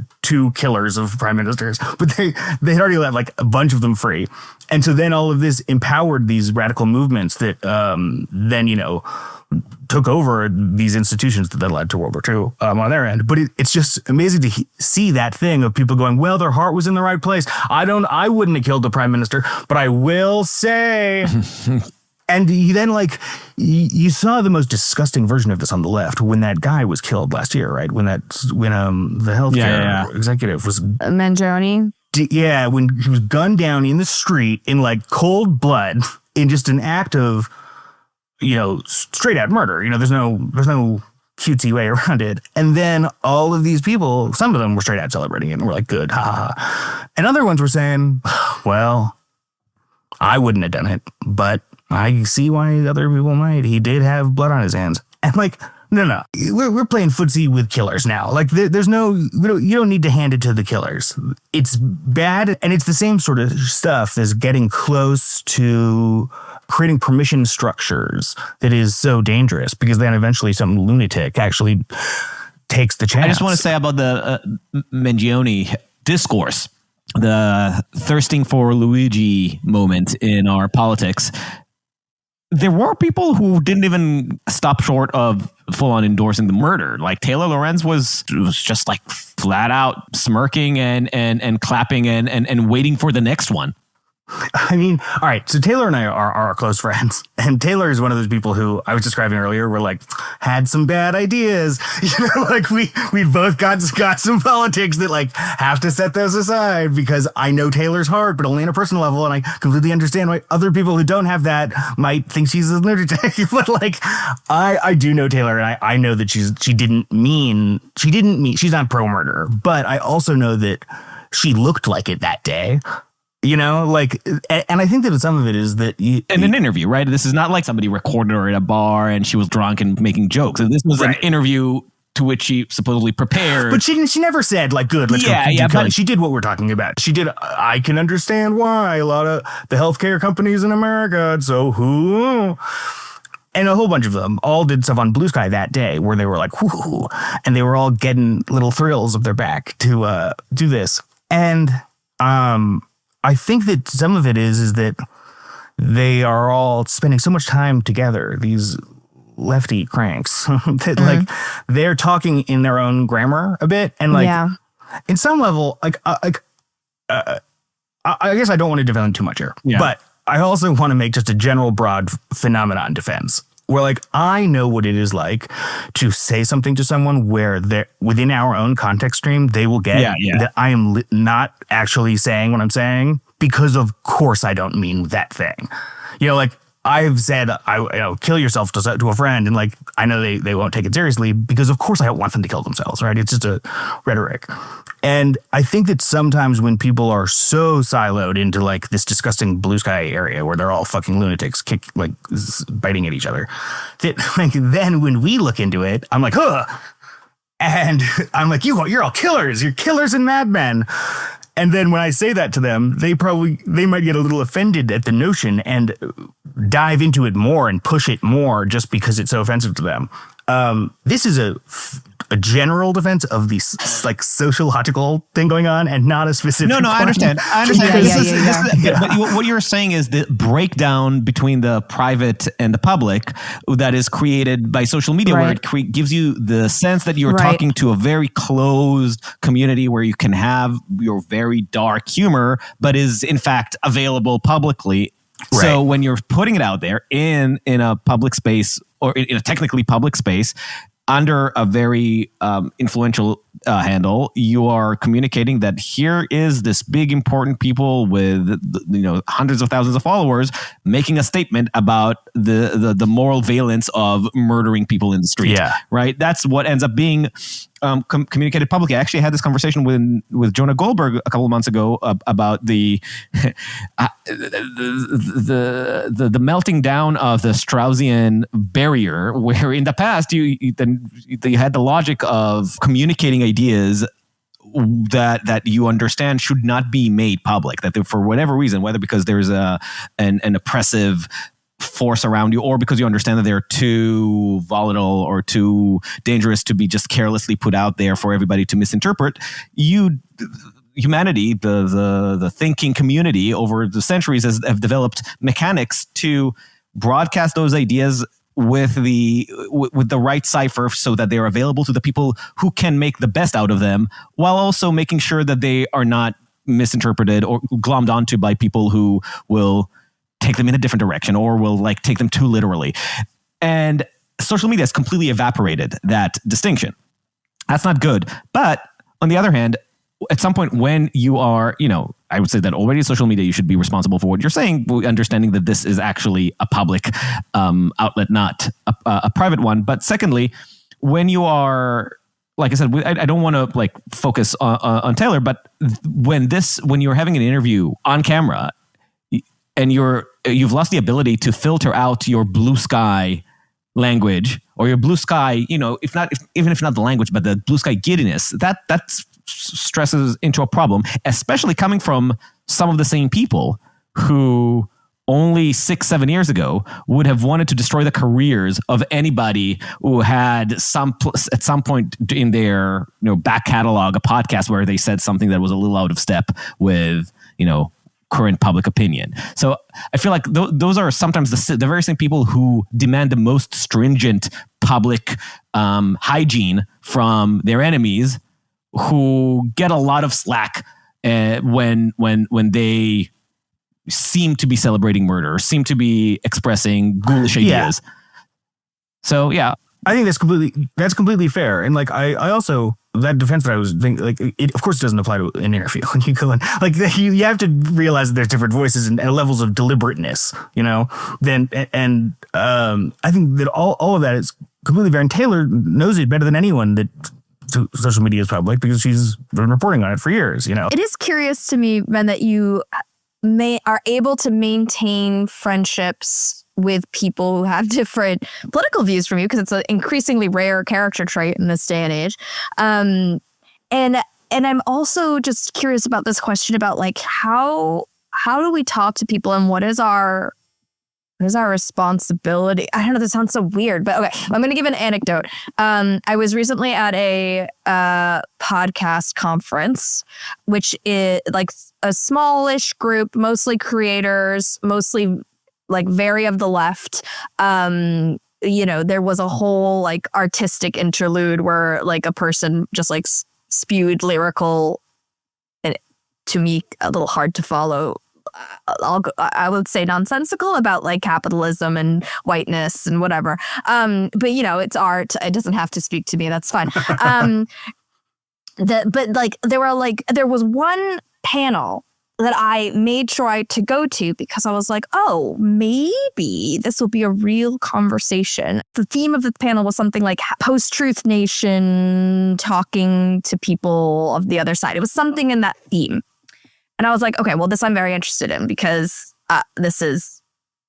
C: killers of prime ministers, but they had already let a bunch of them free. And so then all of this empowered these radical movements that then took over these institutions that led to World War II on their end. But it's just amazing to see that thing of people going, well, their heart was in the right place. I wouldn't have killed the prime minister, but I will say. And then, you saw the most disgusting version of this on the left when that guy was killed last year, right? When the healthcare executive was
B: Mangione.
C: When he was gunned down in the street in cold blood in just an act of, straight out murder. There's no cutesy way around it. And then all of these people, some of them were straight out celebrating it and were like, good, ha ha. And other ones were saying, well, I wouldn't have done it, but I see why other people might. He did have blood on his hands. And no. We're playing footsie with killers now. There's no, you don't need to hand it to the killers. It's bad. And it's the same sort of stuff as getting close to creating permission structures that is so dangerous because then eventually some lunatic actually takes the chance.
A: I just want to say about the Mangione discourse, the thirsting for Luigi moment in our politics. There were people who didn't even stop short of full-on endorsing the murder. Taylor Lorenz was just flat out smirking and clapping and waiting for the next one.
C: I mean, all right. So Taylor and I are close friends, and Taylor is one of those people who I was describing earlier. Were had some bad ideas. We both got some politics that have to set those aside because I know Taylor's heart, but only on a personal level, and I completely understand why other people who don't have that might think she's a lunatic. But I do know Taylor, and I know that she didn't mean she's not pro murder, but I also know that she looked like it that day. And I think that some of it is that in
A: an interview, right? This is not like somebody recorded her at a bar and she was drunk and making jokes. This was an interview to which she supposedly prepared.
C: But she never said good. Let's go. But she did what we're talking about. She did. I can understand why a lot of the healthcare companies in America. So who? And a whole bunch of them all did stuff on Blue Sky that day where they were whoo, and they were all getting little thrills of their back to do this. And I think that some of it is that they are all spending so much time together. These lefty cranks that like they're talking in their own grammar a bit, and like in some level, I guess I don't want to defend too much here, but I also want to make just a general broad phenomenon defense where like I know what it is like to say something to someone where they're within our own context stream, they will get that I am not actually saying what I'm saying because of course I don't mean that thing. You know, like I've said, kill yourself to a friend, and like I know they won't take it seriously because of course I don't want them to kill themselves, right? It's just a rhetoric. And I think that sometimes when people are so siloed into like this disgusting blue sky area where they're all fucking lunatics biting at each other, that like then when we look into it, I'm like, huh. And I'm like, you're all killers. You're killers and madmen. And then when I say that to them, they might get a little offended at the notion and dive into it more and push it more just because it's so offensive to them. This is a general defense of the like sociological thing going on and not a specific
A: No, I understand. But what you're saying is the breakdown between the private and the public that is created by social media, where it gives you the sense that you're talking to a very closed community where you can have your very dark humor, but is in fact available publicly. Right. So when you're putting it out there in a public space or in a technically public space, under a very influential handle, you are communicating that here is this big important people with hundreds of thousands of followers making a statement about the moral valence of murdering people in the street. Yeah. Right. That's what ends up being communicated publicly. I actually had this conversation with Jonah Goldberg a couple of months ago about the melting down of the Straussian barrier, where in the past you had the logic of communicating ideas that you understand should not be made public, that for whatever reason, whether because there's an oppressive force around you or because you understand that they're too volatile or too dangerous to be just carelessly put out there for everybody to misinterpret, humanity, the thinking community over the centuries have developed mechanics to broadcast those ideas with the right cipher so that they're available to the people who can make the best out of them, while also making sure that they are not misinterpreted or glommed onto by people who will take them in a different direction or will like take them too literally. And social media has completely evaporated that distinction. That's not good. But on the other hand, at some point when you are, I would say that already social media, you should be responsible for what you're saying, understanding that this is actually a public outlet, not a private one. But secondly, when you are, like I said, I don't want to like focus on Taylor, but when you're having an interview on camera and you've lost the ability to filter out your blue sky language or your blue sky, even if not the language, but the blue sky giddiness, that's stresses into a problem, especially coming from some of the same people who only 6-7 years ago would have wanted to destroy the careers of anybody who had at some point in their back catalog a podcast where they said something that was a little out of step with current public opinion. So I feel like those are sometimes the very same people who demand the most stringent public hygiene from their enemies, who get a lot of slack when they seem to be celebrating murder, or seem to be expressing ghoulish ideas. So yeah,
C: I think that's completely fair. And like I also, that defense that I was thinking, like it of course doesn't apply to an interview. When you go in, like you have to realize that there's different voices and levels of deliberateness, and I think that all of that is completely fair. And Taylor knows it better than anyone that social media is public because she's been reporting on it for years,
B: It is curious to me, Ben, that you are able to maintain friendships with people who have different political views from you, because it's an increasingly rare character trait in this day and age. And I'm also just curious about this question about like how do we talk to people and what is our responsibility? I don't know, this sounds so weird, but okay, I'm going to give an anecdote. I was recently at a podcast conference, which is like a smallish group, mostly creators, mostly like very of the left, there was a whole like artistic interlude where like a person just like spewed lyrical, and to me a little hard to follow, I would say nonsensical about like capitalism and whiteness and whatever. But it's art. It doesn't have to speak to me. That's fine. But like there was one panel that I made sure to go to because I was like, oh, maybe this will be a real conversation. The theme of the panel was something like post-truth nation talking to people of the other side. It was something in that theme. And I was like, okay, well, this I'm very interested in because this is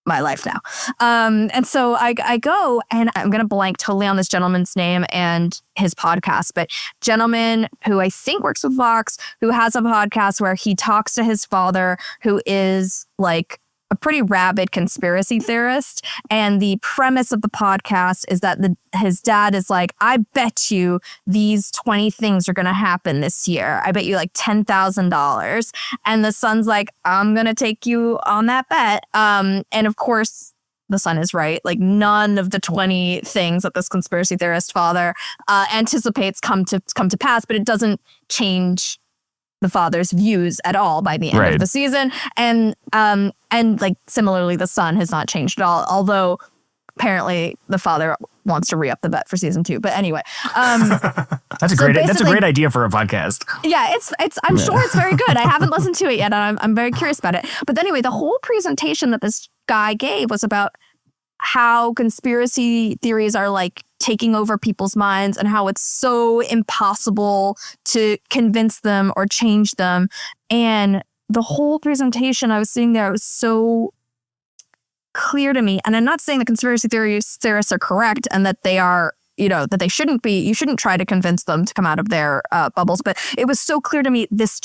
B: my life now. And so I go, and I'm going to blank totally on this gentleman's name and his podcast, but gentleman who I think works with Vox, who has a podcast where he talks to his father, who is like a pretty rabid conspiracy theorist. And the premise of the podcast is that his dad is like, I bet you these 20 things are going to happen this year. I bet you like $10,000. And the son's like, I'm going to take you on that bet. And of course, the son is right. Like none of the 20 things that this conspiracy theorist father anticipates come to pass, but it doesn't change the father's views at all by the end of the season. And like similarly, the son has not changed at all, although apparently the father wants to re-up the bet for season 2. But anyway,
C: that's a great idea for a podcast.
B: Yeah, I'm sure it's very good. I haven't listened to it yet, and I'm very curious about it. But anyway, the whole presentation that this guy gave was about how conspiracy theories are like taking over people's minds and how it's so impossible to convince them or change them. And the whole presentation, I was sitting there, it was so clear to me. And I'm not saying the conspiracy theorists are correct and that they are, that they shouldn't be, you shouldn't try to convince them to come out of their bubbles. But it was so clear to me, this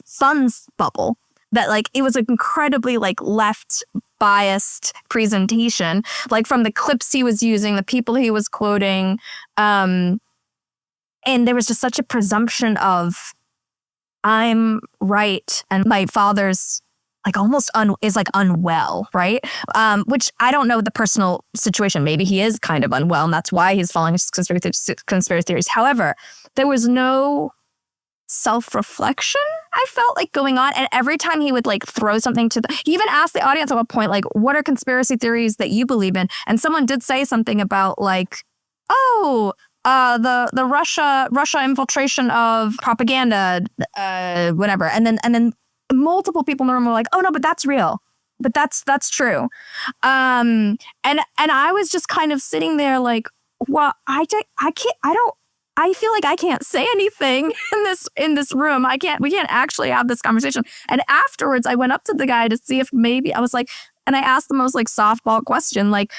B: son's bubble, that like it was an incredibly like left biased presentation, like from the clips he was using, the people he was quoting, and there was just such a presumption of I'm right and my father's like almost is like unwell, right? Which I don't know the personal situation. Maybe he is kind of unwell and that's why he's following conspiracy theories. However, there was no self-reflection I felt like going on, and every time he would like throw something he even asked the audience at one point, like, what are conspiracy theories that you believe in? And someone did say something about like, the Russia infiltration of propaganda, whatever, and then multiple people in the room were like, oh no, but that's real, but that's true, and I was just kind of sitting there like, well, I feel like I can't say anything in this room. We can't actually have this conversation. And afterwards, I went up to the guy to see if maybe I was like, and I asked the most like softball question, like,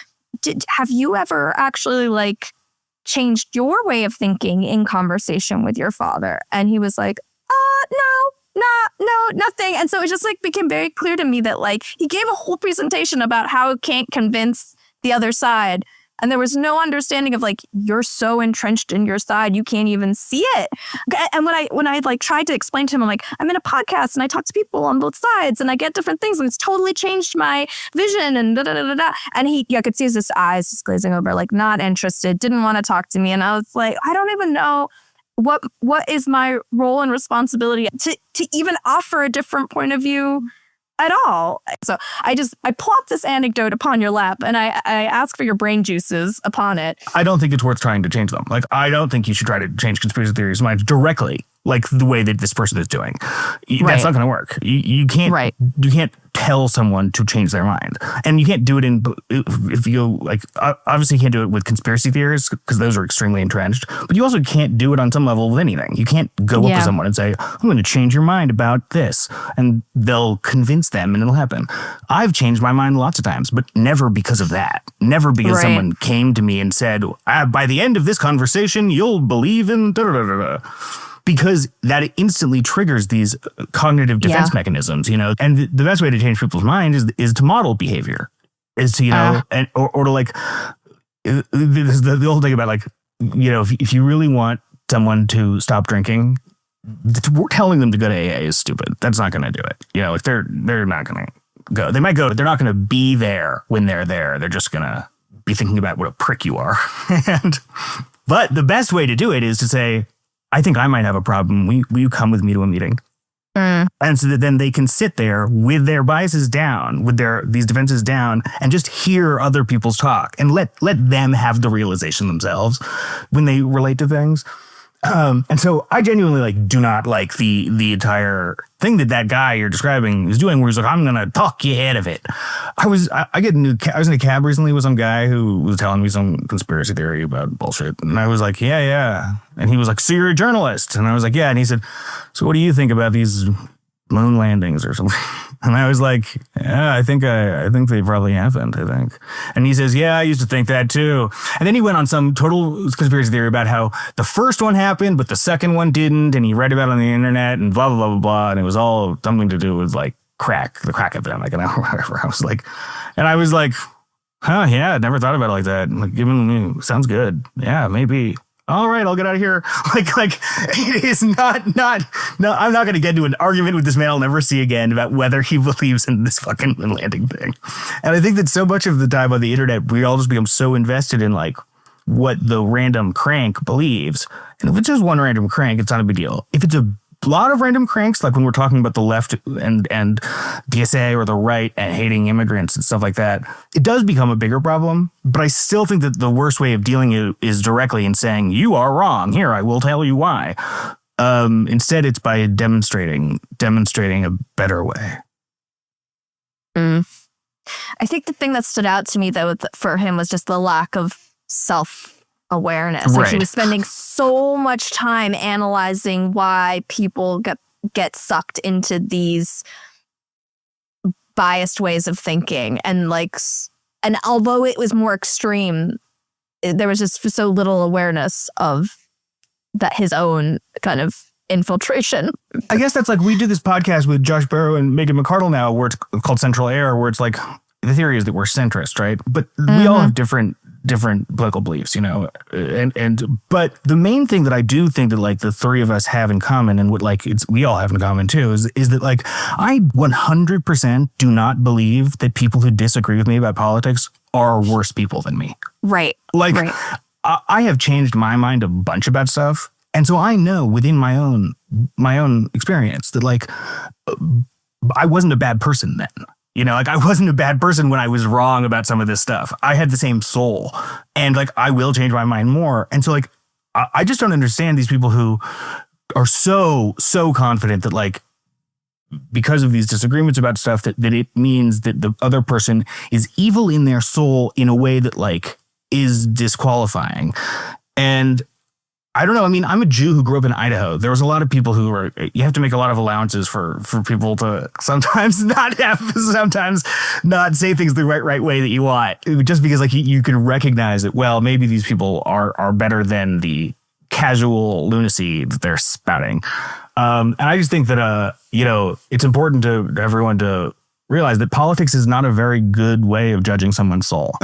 B: have you ever actually like changed your way of thinking in conversation with your father? And he was like, no, nothing. And so it just like became very clear to me that like he gave a whole presentation about how he can't convince the other side. And there was no understanding of like, you're so entrenched in your side, you can't even see it. And when I like tried to explain to him, I'm like, I'm in a podcast and I talk to people on both sides and I get different things and it's totally changed my vision and da da da da da. And I could see his eyes just glazing over, like not interested, didn't want to talk to me. And I was like, I don't even know what is my role and responsibility to even offer a different point of view at all. So I plot this anecdote upon your lap and I ask for your brain juices upon it.
C: I don't think it's worth trying to change them. Like, I don't think you should try to change conspiracy theories' minds directly, like the way that this person is doing. That's not going to work. You can't. You can't tell someone to change their mind, and you can't do it if you like. Obviously, you can't do it with conspiracy theories because those are extremely entrenched. But you also can't do it on some level with anything. You can't go up to someone and say, "I'm going to change your mind about this," and they'll convince them, and it'll happen. I've changed my mind lots of times, but never because of that. Never because someone came to me and said, "By the end of this conversation, you'll believe in da da da da." Because that instantly triggers these cognitive defense mechanisms, and the best way to change people's minds is to model behavior, is to, or to like, the whole thing about like, if you really want someone to stop drinking, telling them to go to AA is stupid. That's not going to do it. If they're not going to go, they might go, but they're not going to be there when they're there. They're just going to be thinking about what a prick you are. But the best way to do it is to say, I think I might have a problem. Will you come with me to a meeting? And so that then they can sit there with their biases down, with these defenses down, and just hear other people's talk and let them have the realization themselves when they relate to things. And so I genuinely do not like the entire thing that guy you're describing is doing, where he's like, I'm gonna talk you out of it. I was in a cab recently with some guy who was telling me some conspiracy theory about bullshit, and I was like, yeah, and he was like, so you're a journalist? And I was like, yeah, and he said, so what do you think about these moon landings or something? And I was like, yeah, I think they probably happened, I think. And he says, yeah, I used to think that too. And then he went on some total conspiracy theory about how the first one happened, but the second one didn't. And he read about it on the internet and blah, blah, blah, blah, blah. And it was all something to do with the crack epidemic and whatever. I was like, huh, yeah, I never thought about it like that. Like, sounds good. Yeah, maybe. All right, I'll get out of here. It is not, I'm not going to get into an argument with this man I'll never see again about whether he believes in this fucking moon landing thing. And I think that so much of the time on the internet, we all just become so invested in what the random crank believes. And if it's just one random crank, it's not a big deal. If it's a lot of random cranks, like when we're talking about the left and DSA or the right and hating immigrants and stuff like that, it does become a bigger problem. But I still think that the worst way of dealing it is directly in saying, you are wrong. Here, I will tell you why. Instead, it's by demonstrating a better way.
B: I think the thing that stood out to me, though, for him was just the lack of self-awareness.
C: Right.
B: Like he was spending so much time analyzing why people get sucked into these biased ways of thinking. And although it was more extreme, there was just so little awareness of that his own kind of infiltration.
C: I guess that's we do this podcast with Josh Barrow and Megan McArdle now, where it's called Central Air, where it's the theory is that we're centrist, right? But we all have different political beliefs, but the main thing that I do think that the three of us have in common, and what we all have in common too, is that I 100% do not believe that people who disagree with me about politics are worse people than me.
B: Right.
C: Right. I have changed my mind a bunch about stuff. And so I know within my own experience that I wasn't a bad person then. I wasn't a bad person when I was wrong about some of this stuff. I had the same soul, and I will change my mind more. And so I just don't understand these people who are so confident that because of these disagreements about stuff that it means that the other person is evil in their soul in a way that is disqualifying. And I don't know. I mean, I'm a Jew who grew up in Idaho. There was a lot of people who you have to make a lot of allowances for people to sometimes not say things the right way that you want, just because you can recognize that, well, maybe these people are better than the casual lunacy that they're spouting. And I just think that, it's important to everyone to realize that politics is not a very good way of judging someone's soul.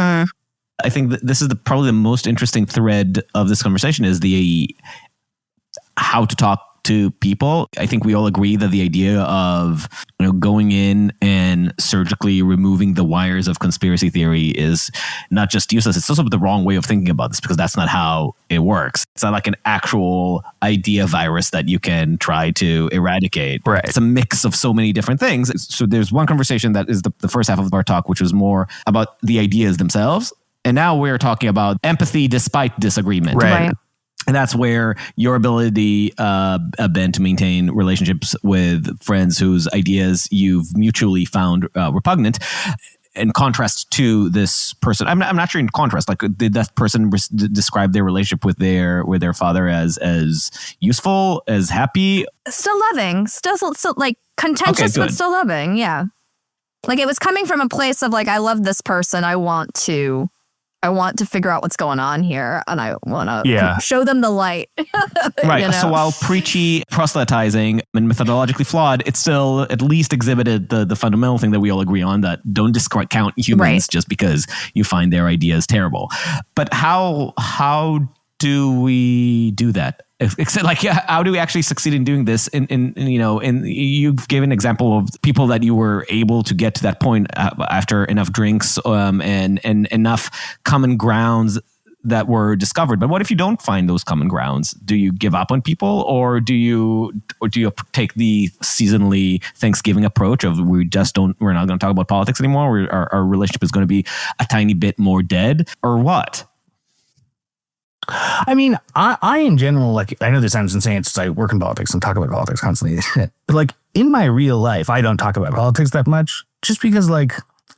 A: I think that this is probably the most interesting thread of this conversation is the how to talk to people. I think we all agree that the idea of going in and surgically removing the wires of conspiracy theory is not just useless, it's also the wrong way of thinking about this, because that's not how it works. It's not like an actual idea virus that you can try to eradicate.
C: Right.
A: It's a mix of so many different things. So there's one conversation that is the first half of our talk, which was more about the ideas themselves. And now we're talking about empathy despite disagreement.
B: Right.
A: And that's where your ability, Ben, to maintain relationships with friends whose ideas you've mutually found repugnant, in contrast to this person. I'm not sure in contrast. Did that person describe their relationship with their father as useful, as happy?
B: Still loving, still contentious, but still loving. Yeah, it was coming from a place of I love this person. I want to figure out what's going on here, and I want to show them the light.
A: Right. So while preachy, proselytizing, and methodologically flawed, it still at least exhibited the fundamental thing that we all agree on, that don't discount humans just because you find their ideas terrible. But how do we do that? Except, like, how do we actually succeed in doing this? And you've given an example of people that you were able to get to that point after enough drinks and enough common grounds that were discovered. But what if you don't find those common grounds? Do you give up on people, or do you take the seasonally Thanksgiving approach of we're not going to talk about politics anymore? Our relationship is going to be a tiny bit more dead, or what?
C: I mean, I in general, like, I know this sounds insane since I work in politics and talk about politics constantly, but like in my real life, I don't talk about politics that much, just because, like,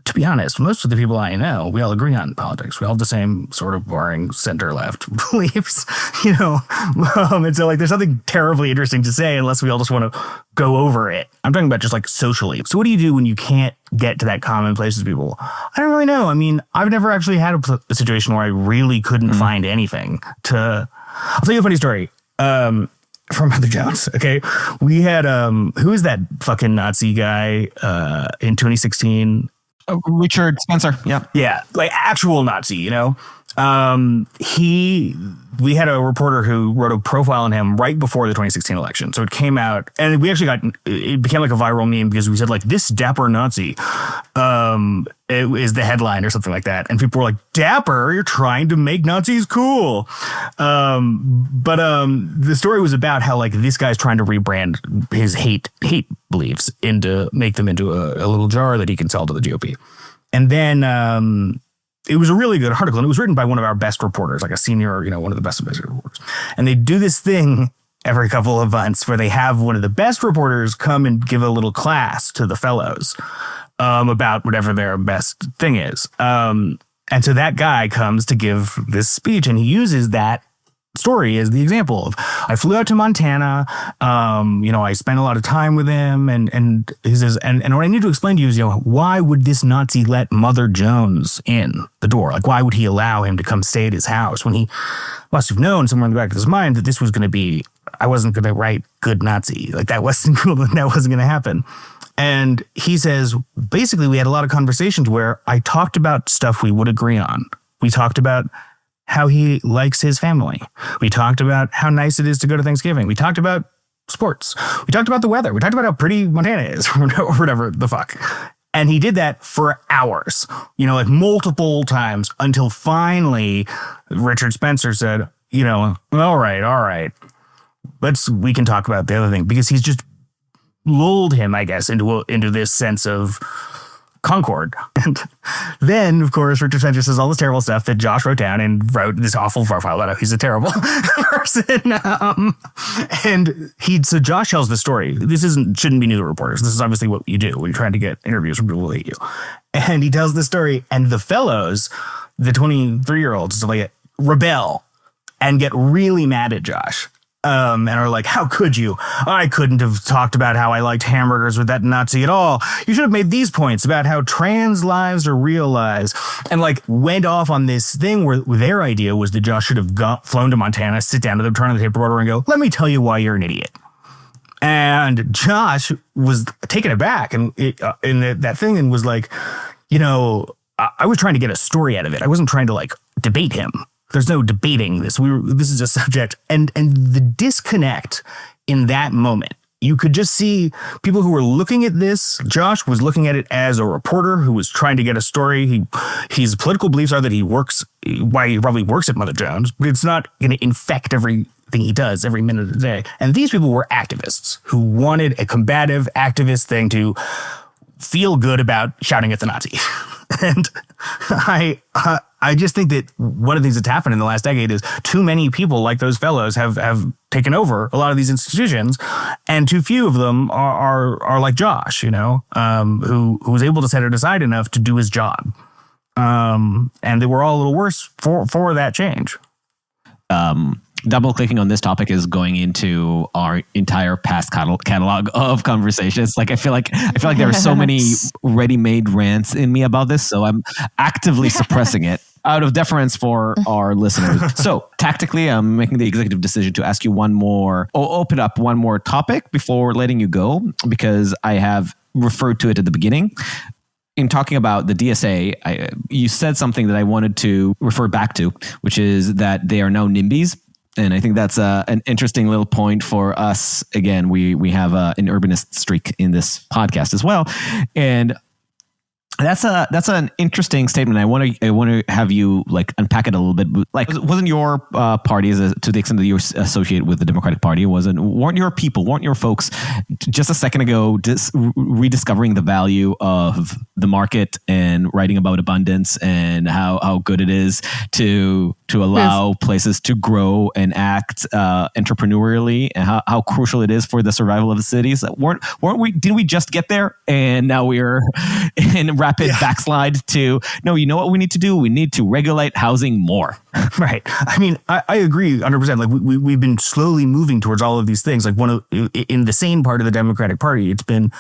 C: to be honest, most of the people I know, we all agree on politics. We all have the same sort of boring center-left beliefs, and so, like, there's nothing terribly interesting to say unless we all just want to go over it. I'm talking about just, like, socially. So what do you do when you can't get to that common place with people? I don't really know. I mean, I've never actually had a situation where I really couldn't find anything to... I'll tell you a funny story. From Mother Jones, okay? We had, who is that fucking Nazi guy in 2016?
A: Richard Spencer, yeah.
C: Yeah, like actual Nazi, we had a reporter who wrote a profile on him right before the 2016 election. So it came out, and we actually it became like a viral meme because we said, like, this dapper Nazi it is the headline or something like that. And people were like, dapper? You're trying to make Nazis cool. But the story was about how, like, this guy's trying to rebrand his hate beliefs make them into a little jar that he can sell to the GOP. And then it was a really good article, and it was written by one of our best reporters, like a senior, one of the best reporters. And they do this thing every couple of months where they have one of the best reporters come and give a little class to the fellows about whatever their best thing is. And so that guy comes to give this speech, and he uses that story as the example of, I flew out to Montana, I spent a lot of time with him, and he says, and what I need to explain to you is, why would this Nazi let Mother Jones in the door? Like, why would he allow him to come stay at his house when he must have known somewhere in the back of his mind that this was going to be, I wasn't going to write good Nazi. Like, that wasn't cool. That wasn't going to happen. And he says, basically, we had a lot of conversations where I talked about stuff we would agree on. We talked about how he likes his family. We talked about how nice it is to go to Thanksgiving. We talked about sports. We talked about the weather. We talked about how pretty Montana is, or whatever the fuck. And he did that for hours, like multiple times, until finally Richard Spencer said, all right. We can talk about the other thing, because he's just lulled him, I guess, into this sense of concord. And then, of course, Richard Spencer says all this terrible stuff that Josh wrote down and wrote this awful profile about how he's a terrible person. So Josh tells the story. This shouldn't be new to reporters. This is obviously what you do when you're trying to get interviews from people who hate you. And he tells the story, and the fellows, the 23-year-olds, like, rebel and get really mad at Josh. And are like, how could you? I couldn't have talked about how I liked hamburgers with that Nazi at all. You should have made these points about how trans lives are real lives. And, like, went off on this thing where their idea was that Josh should have flown to Montana, sit down to them, turn on the tape recorder and go, let me tell you why you're an idiot. And Josh was taken aback in that thing and was like, I was trying to get a story out of it. I wasn't trying to, like, debate him. There's no debating this. This is a subject. And the disconnect in that moment, you could just see people who were looking at this. Josh was looking at it as a reporter who was trying to get a story. His political beliefs are that he probably works at Mother Jones, but it's not going to infect everything he does every minute of the day. And these people were activists who wanted a combative activist thing to feel good about shouting at the Nazi. And I just think that one of the things that's happened in the last decade is too many people like those fellows have taken over a lot of these institutions, and too few of them are like Josh, who was able to set it aside enough to do his job. And they were all a little worse for that change.
A: Double clicking on this topic is going into our entire past catalog of conversations. Like, I feel like there are so many ready-made rants in me about this, so I'm actively suppressing it out of deference for our listeners. So tactically, I'm making the executive decision to ask you open up one more topic before letting you go, because I have referred to it at the beginning. in talking about the DSA, you said something that I wanted to refer back to, which is that they are now NIMBYs. And I think that's an interesting little point for us. Again, we have an urbanist streak in this podcast as well. And that's an interesting statement. I want to have you like unpack it a little bit. Like, wasn't your party, to the extent that you associate with the Democratic Party, weren't your people, weren't your folks just a second ago rediscovering the value of the market and writing about abundance and how good it is to allow places to grow and act entrepreneurially, and how crucial it is for the survival of the cities? Weren't we? Didn't we just get there, and now we're in rapid backslide to, no, you know what we need to do? We need to regulate housing more.
C: Right. I mean, I agree 100%. Like we've been slowly moving towards all of these things. Like in the same part of the Democratic Party, it's been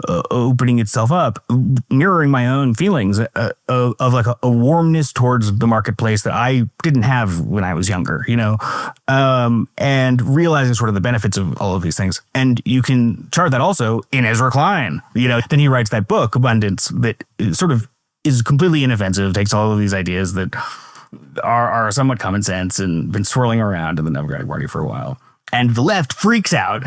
C: opening itself up, mirroring my own feelings of like a warmness towards the marketplace that I didn't have when I was younger, and realizing sort of the benefits of all of these things. And you can chart that also in Ezra Klein, then he writes that book, Abundance, that sort of is completely inoffensive, takes all of these ideas that are somewhat common sense and been swirling around in the Democratic Party for a while. And the left freaks out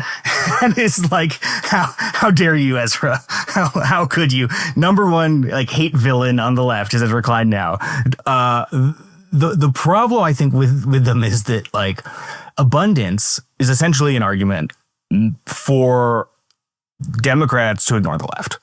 C: and is like, how dare you, Ezra? How could you? Number one, like, hate villain on the left is Ezra Klein now. The problem, I think, with them is that, like, abundance is essentially an argument for Democrats to ignore the left.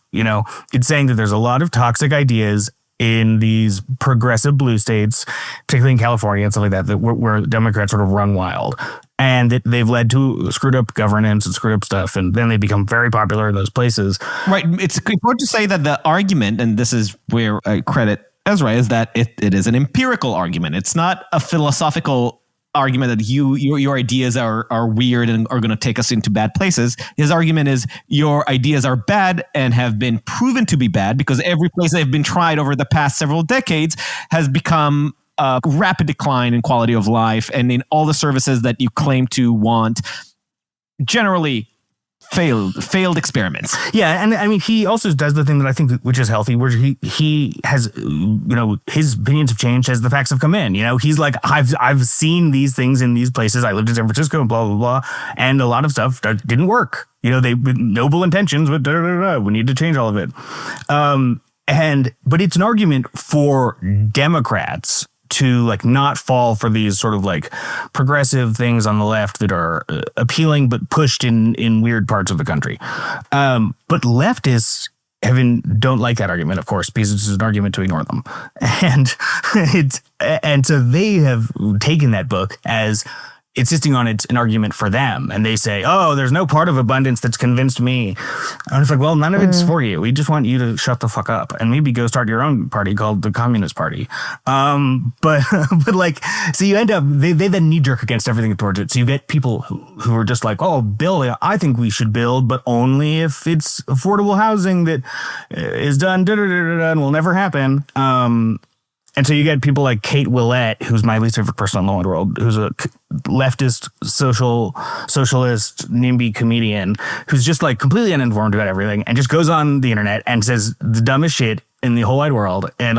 C: It's saying that there's a lot of toxic ideas in these progressive blue states, particularly in California and stuff like that, where Democrats sort of run wild. And that they've led to screwed up governance and screwed up stuff. And then they become very popular in those places.
A: Right. It's important to say that the argument, and this is where I credit Ezra, is that it is an empirical argument. It's not a philosophical argument that your ideas are weird and are going to take us into bad places. His argument is your ideas are bad and have been proven to be bad because every place they've been tried over the past several decades has become a rapid decline in quality of life, and in all the services that you claim to want, generally failed experiments.
C: Yeah, and I mean, he also does the thing that I think which is healthy, where he has, his opinions have changed as the facts have come in. He's like, I've seen these things in these places. I lived in San Francisco and blah blah blah, and a lot of stuff didn't work. They with noble intentions, but we need to change all of it. But it's an argument for Democrats to, like, not fall for these sort of, like, progressive things on the left that are appealing but pushed in weird parts of the country. But leftists don't like that argument, of course, because it's an argument to ignore them. And so they have taken that book as insisting on it's an argument for them. And they say, oh, there's no part of abundance that's convinced me. And it's like, well, none of it's for you. We just want you to shut the fuck up and maybe go start your own party called the Communist Party. But like, so you end up, they then knee jerk against everything towards it. So you get people who are just like, oh, Bill, I think we should build, but only if it's affordable housing that is done and will never happen. And so you get people like Kate Willett, who's my least favorite person in the whole world, who's a leftist socialist NIMBY comedian, who's just, like, completely uninformed about everything and just goes on the internet and says the dumbest shit in the whole wide world. And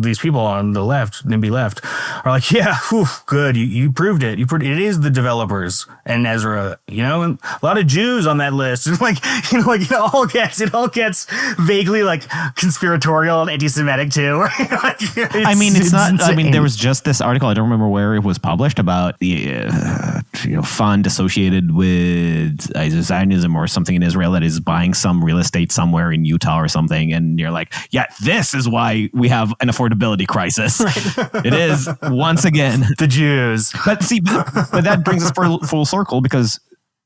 C: these people on the left, NIMBY left, are like, yeah, whew, good, you proved it. It is the developers and Ezra, and a lot of Jews on that list. It's like, it all gets vaguely, like, conspiratorial and anti-Semitic too.
A: There was just this article, I don't remember where it was published, about the fund associated with Zionism or something in Israel that is buying some real estate somewhere in Utah or something, and you're like, yeah, this is why we have an affordability crisis. Right. It is, once again,
C: the Jews.
A: But that brings us full circle, because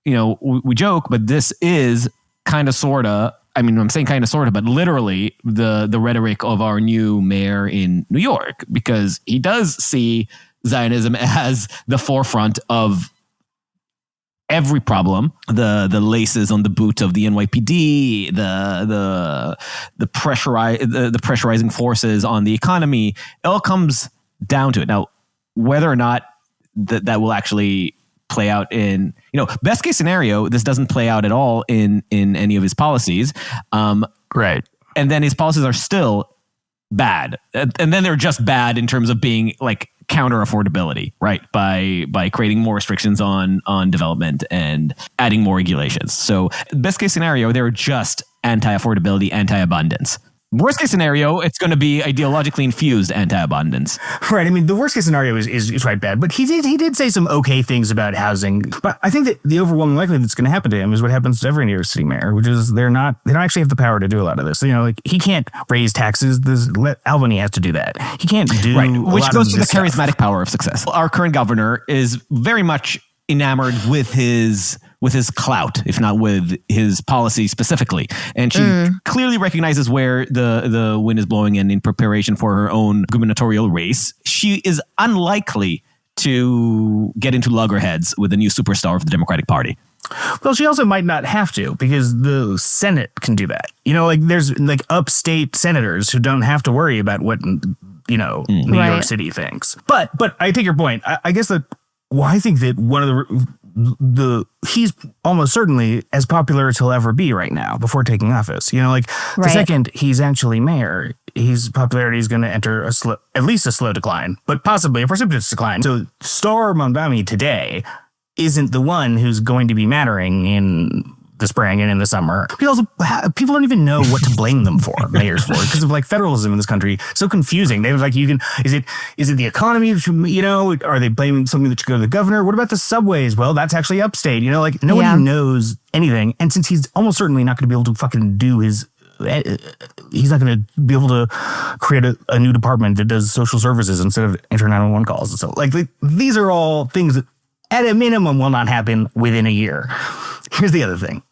A: we joke, but this is kind of sorta, I'm saying kind of sorta, but literally the rhetoric of our new mayor in New York, because he does see Zionism as the forefront of every problem, the laces on the boot of the NYPD, the pressurizing forces on the economy, it all comes down to it. Now, whether or not that will actually play out in, best case scenario, this doesn't play out at all in any of his policies.
C: Right.
A: And then his policies are still bad. And then they're just bad in terms of being like counter affordability, right? By creating more restrictions on development and adding more regulations. So best case scenario, they're just anti-affordability, anti-abundance. Worst case scenario, it's going to be ideologically infused anti-abundance.
C: Right. I mean, the worst case scenario is quite bad, but he did say some okay things about housing. But I think that the overwhelming likelihood that's going to happen to him is what happens to every New York City mayor, which is they don't actually have the power to do a lot of this. You know, like he can't raise taxes. Albany has to do that. He can't do
A: which goes to the
C: stuff.
A: charismatic power of success. Our current governor is very much enamored with his clout, if not with his policy specifically. And she clearly recognizes where the wind is blowing in preparation for her own gubernatorial race. She is unlikely to get into loggerheads with the new superstar of the Democratic Party.
C: Well, she also might not have to because the Senate can do that. You know, like there's like upstate senators who don't have to worry about what, you know, New York City thinks. But I take your point. I guess that I think that one of he's almost certainly as popular as he'll ever be right now before taking office. You know, like the second he's actually mayor, his popularity is going to enter at least a slow decline, but possibly a precipitous decline. So Star Mamdani today isn't the one who's going to be mattering in the spring and in the summer. People don't even know what to blame them for, mayors for, because of like federalism in this country. So confusing. They was like, is it the economy? You know, are they blaming something that should go to the governor? What about the subways? Well, that's actually upstate. You know, like nobody knows anything. And since he's almost certainly not going to be able to fucking do he's not going to be able to create a new department that does social services instead of enter 911 calls. And so like these are all things that at a minimum will not happen within a year. Here's the other thing.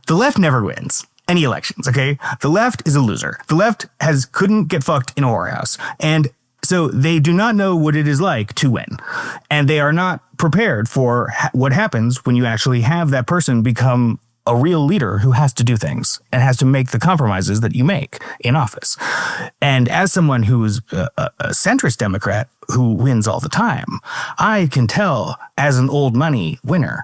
C: The left never wins any elections, okay? The left is a loser. The left couldn't get fucked in a whorehouse. And so they do not know what it is like to win. And they are not prepared for what happens when you actually have that person become a real leader who has to do things and has to make the compromises that you make in office. And as someone who is a centrist Democrat who wins all the time, I can tell as an old money winner,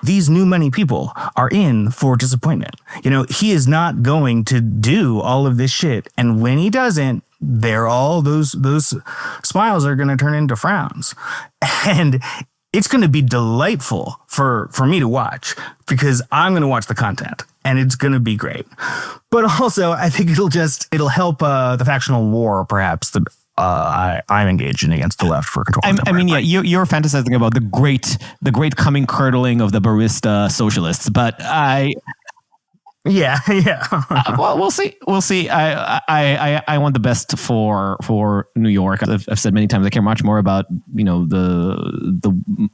C: these new money people are in for disappointment. You know, he is not going to do all of this shit. And when he doesn't, they're all those smiles are going to turn into frowns. And it's going to be delightful for me to watch because I'm going to watch the content and it's going to be great. But also, I think it'll help the factional war, perhaps, that I'm engaged in against the left for control.
A: I mean, yeah, you're fantasizing about the great coming curdling of the barista socialists, but
C: Yeah.
A: Well, we'll see. I want the best for New York. I've said many times I care much more about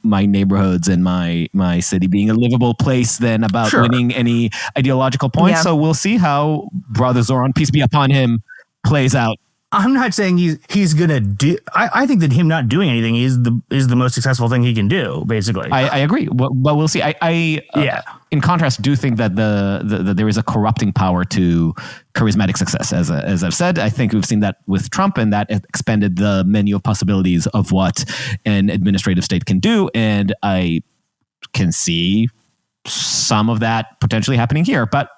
A: my neighborhoods and my city being a livable place than about winning any ideological points. Yeah. So we'll see how Brother Zoran, peace be upon him, plays out.
C: I'm not saying he's gonna do. I think that him not doing anything is the most successful thing he can do. Basically,
A: I agree. But we'll see. In contrast, do think that there is a corrupting power to charismatic success. As I've said, I think we've seen that with Trump, and that expanded the menu of possibilities of what an administrative state can do. And I can see some of that potentially happening here. But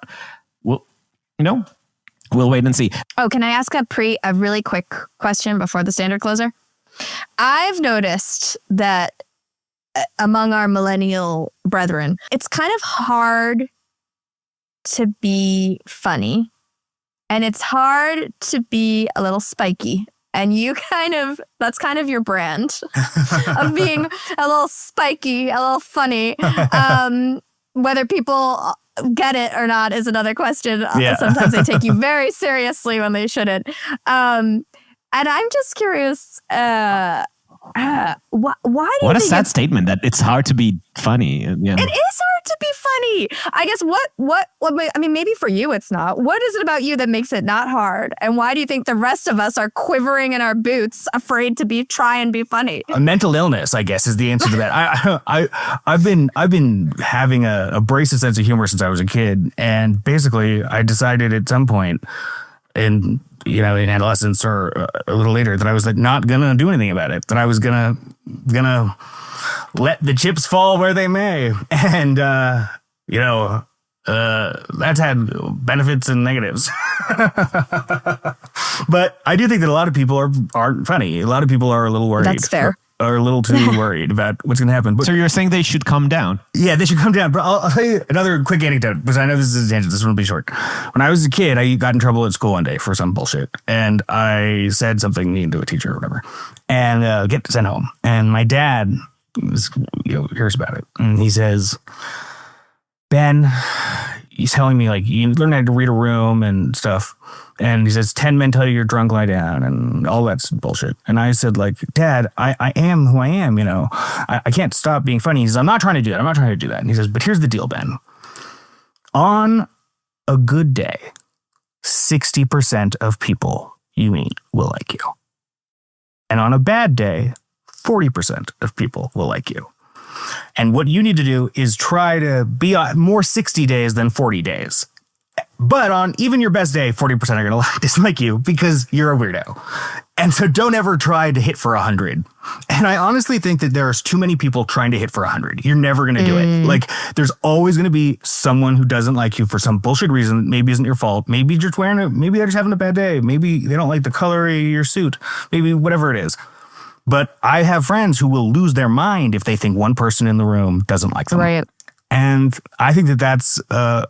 A: we'll wait and see.
B: Oh, can I ask a really quick question before the standard closer? I've noticed that among our millennial brethren, it's kind of hard to be funny and it's hard to be a little spiky. And that's kind of your brand of being a little spiky, a little funny. Whether people get it or not is another question. Yeah. Sometimes they take you very seriously when they shouldn't. And I'm just curious, why do you
A: What a
B: think
A: sad statement that it's hard to be funny. Yeah.
B: It is hard to be funny. I guess what I mean, maybe for you it's not. What is it about you that makes it not hard? And why do you think the rest of us are quivering in our boots, afraid to try and be funny?
C: A mental illness, I guess, is the answer to that. I've been having a abrasive sense of humor since I was a kid, and basically I decided at some point in adolescence or a little later that I was not gonna do anything about it. That I was gonna let the chips fall where they may. And that's had benefits and negatives. But I do think that a lot of people aren't funny. A lot of people are a little worried.
B: That's fair.
C: Are a little too worried about what's going to happen. But
A: So you're saying they should come down?
C: yeah, they should come down. But I'll tell you another quick anecdote, because I know this is a tangent. This one will be short. When I was a kid, I got in trouble at school one day for some bullshit. And I said something mean to a teacher or whatever. And get sent home. And my dad hears about it. And he says, Ben, he's telling me, like, you learn how to read a room and stuff. And he says, 10 men tell you you're drunk, lie down, and all that's bullshit. And I said, like, Dad, I am who I am, you know. I can't stop being funny. He says, I'm not trying to do that. I'm not trying to do that. And he says, but here's the deal, Ben. On a good day, 60% of people you meet will like you. And on a bad day, 40% of people will like you. And what you need to do is try to be more 60 days than 40 days. But on even your best day, 40% are going to dislike you because you're a weirdo. And so don't ever try to hit for 100. And I honestly think that there's too many people trying to hit for 100. You're never going to do it. Like, there's always going to be someone who doesn't like you for some bullshit reason that maybe isn't your fault. Maybe you're just maybe they're just having a bad day. Maybe they don't like the color of your suit. Maybe whatever it is. But I have friends who will lose their mind if they think one person in the room doesn't like them.
B: Right.
C: And I think that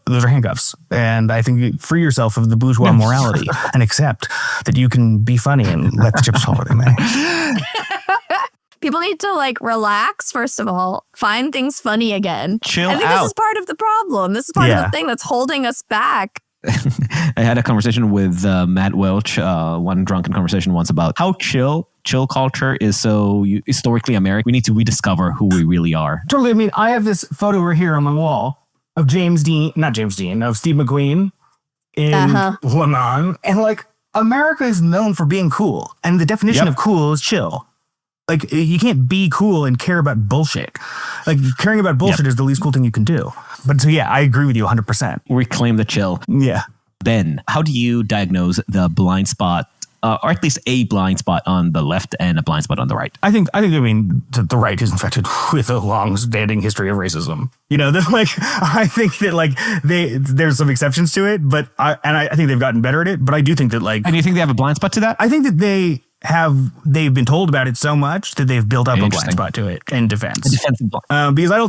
C: those are handcuffs. And I think you free yourself of the bourgeois morality and accept that you can be funny and let the chips fall where they may.
B: People need to, like, relax, first of all, find things funny again.
A: Chill
B: I think
A: out.
B: this is part of the problem. This is part of the thing that's holding us back.
A: I had a conversation with Matt Welch, one drunken conversation once, about how chill culture is so historically American. We need to rediscover who we really are.
C: Totally. I mean, I have this photo over here on my wall of Steve McQueen in Le Mans. And, like, America is known for being cool. And the definition of cool is chill. Like, you can't be cool and care about bullshit. Like, caring about bullshit is the least cool thing you can do. But so, yeah, I agree with you 100%.
A: Reclaim the chill.
C: Yeah.
A: Ben, how do you diagnose the blind spot, or at least a blind spot on the left and a blind spot on the right?
C: I mean, the right is infected with a long-standing history of racism. You know, I think that, like, there's some exceptions to it, but I think they've gotten better at it. But I do think that, like,
A: And you think they have a blind spot to that?
C: I think that they've been told about it so much that they've built up a blind spot to it in defense.
A: A defensive blind.
C: Because I don't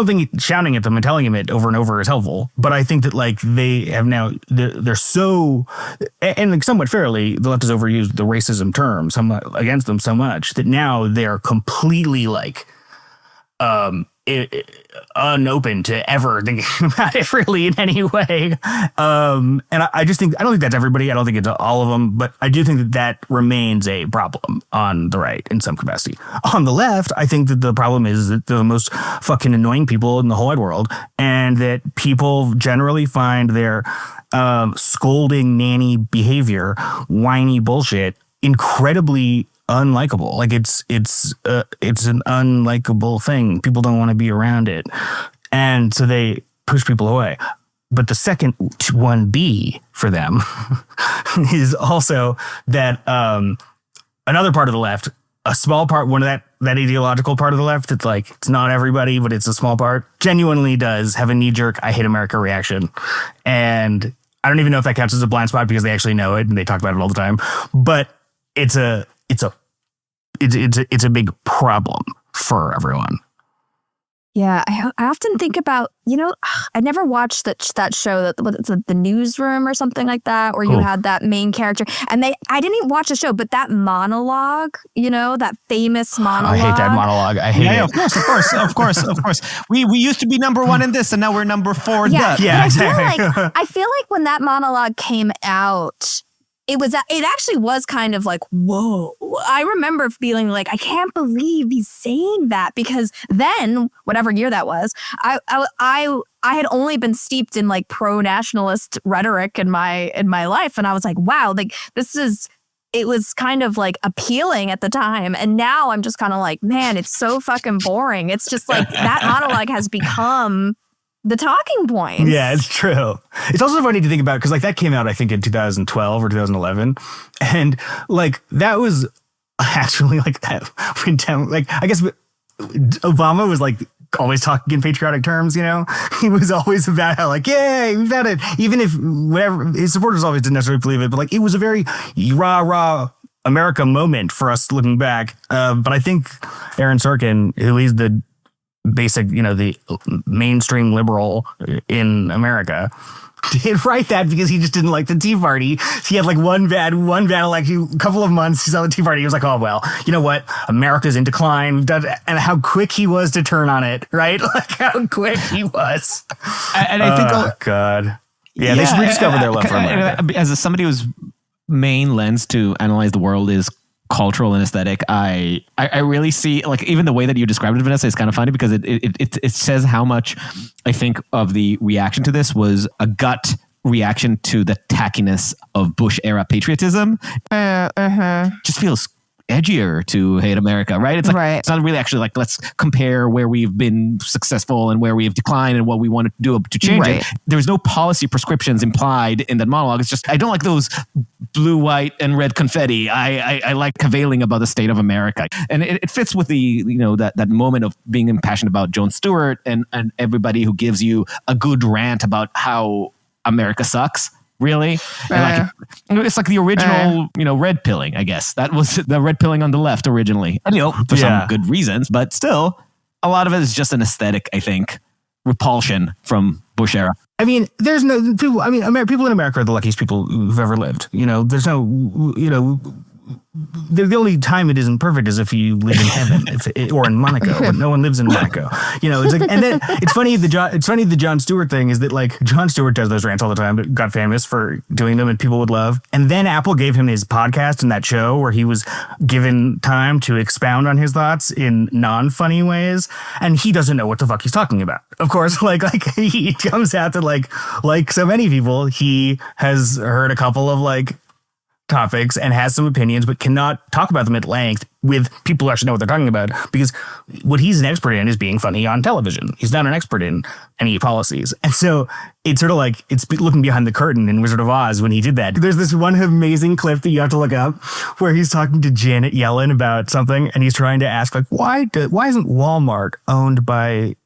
C: think shouting at them and telling them it over and over is helpful. But I think that, like, they have now, they're so, and, like, somewhat fairly, the left has overused the racism term somewhat against them so much that now they're completely, like, unopen to ever thinking about it really in any way. And I just think, I don't think that's everybody. I don't think it's all of them, but I do think that remains a problem on the right in some capacity. On the left, I think that the problem is that they're the most fucking annoying people in the whole wide world, and that people generally find their scolding nanny behavior, whiny bullshit, incredibly unlikable. Like, it's an unlikable thing. People don't want to be around it, and so they push people away. But the second 1B for them is also that another part of the left, a small part, one of that ideological part of the left, it's like, it's not everybody, but it's a small part, genuinely does have a knee-jerk "I hate America" reaction. And I don't even know if that counts as a blind spot, because they actually know it and they talk about it all the time. But it's a big problem for everyone.
B: Yeah, I often think about, I never watched that show, the Newsroom or something like that, where you had that main character, and I didn't even watch the show, but that monologue, that famous monologue.
C: I hate that monologue. I hate it.
A: Of course. We used to be number one in this, and now we're number 4 in that.
C: Yeah,
B: exactly. I feel like when that monologue came out, it actually was kind of like, whoa. I remember feeling like, I can't believe he's saying that, because then, whatever year that was, I had only been steeped in, like, pro-nationalist rhetoric in my life, and I was like, wow, like, it was kind of, like, appealing at the time, and now I'm just kind of like, man, it's so fucking boring. It's just like that monologue has become the talking point.
C: Yeah, it's true. It's also funny to think about, because, like, that came out, I think, in 2012 or 2011. And, like, that was actually, like, I guess Obama was, like, always talking in patriotic terms, you know? He was always about how like, yay, we've had it. Even if whatever, his supporters always didn't necessarily believe it, but like it was a very rah America moment for us looking back. But I think Aaron Sorkin, who is the basic, you know, the mainstream liberal in America, did write that because he just didn't like the Tea Party. He had like one bad election, a couple of months. He saw the Tea Party. He was like, oh, well, you know what? America's in decline. We've done, and how quick he was to turn on it, right? Like how quick he was.
A: And I think,
C: oh, God. Yeah, they should rediscover their love for America.
A: As somebody whose main lens to analyze the world is cultural and aesthetic, I really see, like, even the way that you described it, Vanessa, is kind of funny because it says how much I think of the reaction to this was a gut reaction to the tackiness of Bush era patriotism. Just feels edgier to hate America, right? It's like, It's not really actually like, let's compare where we've been successful and where we've declined and what we want to do to change it. There's no policy prescriptions implied in that monologue. It's just, I don't like those blue, white, and red confetti. I like cavailing about the state of America. And it fits with the, you know, that moment of being impassioned about Jon Stewart and everybody who gives you a good rant about how America sucks. Really? And like, it's like the original, you know, red pilling, I guess. That was the red pilling on the left originally. And, you know, for some good reasons, but still, a lot of it is just an aesthetic, I think, repulsion from Bush era.
C: I mean, there's no people. I mean, people in America are the luckiest people who've ever lived. You know, there's no, you know, the only time it isn't perfect is if you live in heaven, or in Monaco, but no one lives in Monaco. You know, it's like, and then it's funny. The Jon Stewart thing is that like Jon Stewart does those rants all the time, but got famous for doing them and people would love. And then Apple gave him his podcast and that show where he was given time to expound on his thoughts in non-funny ways, and he doesn't know what the fuck he's talking about. Of course, like he comes out that like so many people, he has heard a couple of like topics and has some opinions, but cannot talk about them at length with people who actually know what they're talking about, because what he's an expert in is being funny on television. He's not an expert in any policies. And so it's sort of like, it's looking behind the curtain in Wizard of Oz when he did that. There's this one amazing clip that you have to look up where he's talking to Janet Yellen about something, and he's trying to ask like, why isn't Walmart owned by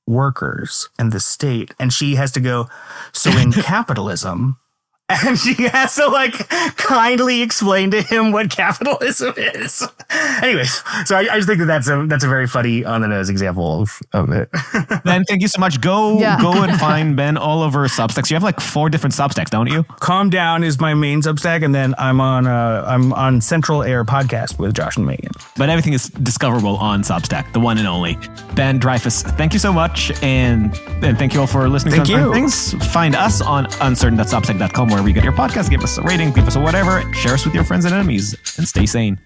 C: workers and the state? And she has to go, so in capitalism. And she has to like kindly explain to him what capitalism is. Anyways, so I just think that's a very funny on the nose example of it.
A: Ben, thank you so much. Go and find Ben all over Substacks. You have like 4 different Substacks, don't you?
C: Calm Down is my main Substack, and then I'm on Central Air Podcast with Josh and Megan.
A: But everything is discoverable on Substack, the one and only. Ben Dreyfuss, thank you so much, and thank you all for listening to Uncertain Things. Find us on uncertain.substack.com, wherever you get your podcast. Give us a rating, give us a whatever. Share us with your friends and enemies, and stay sane.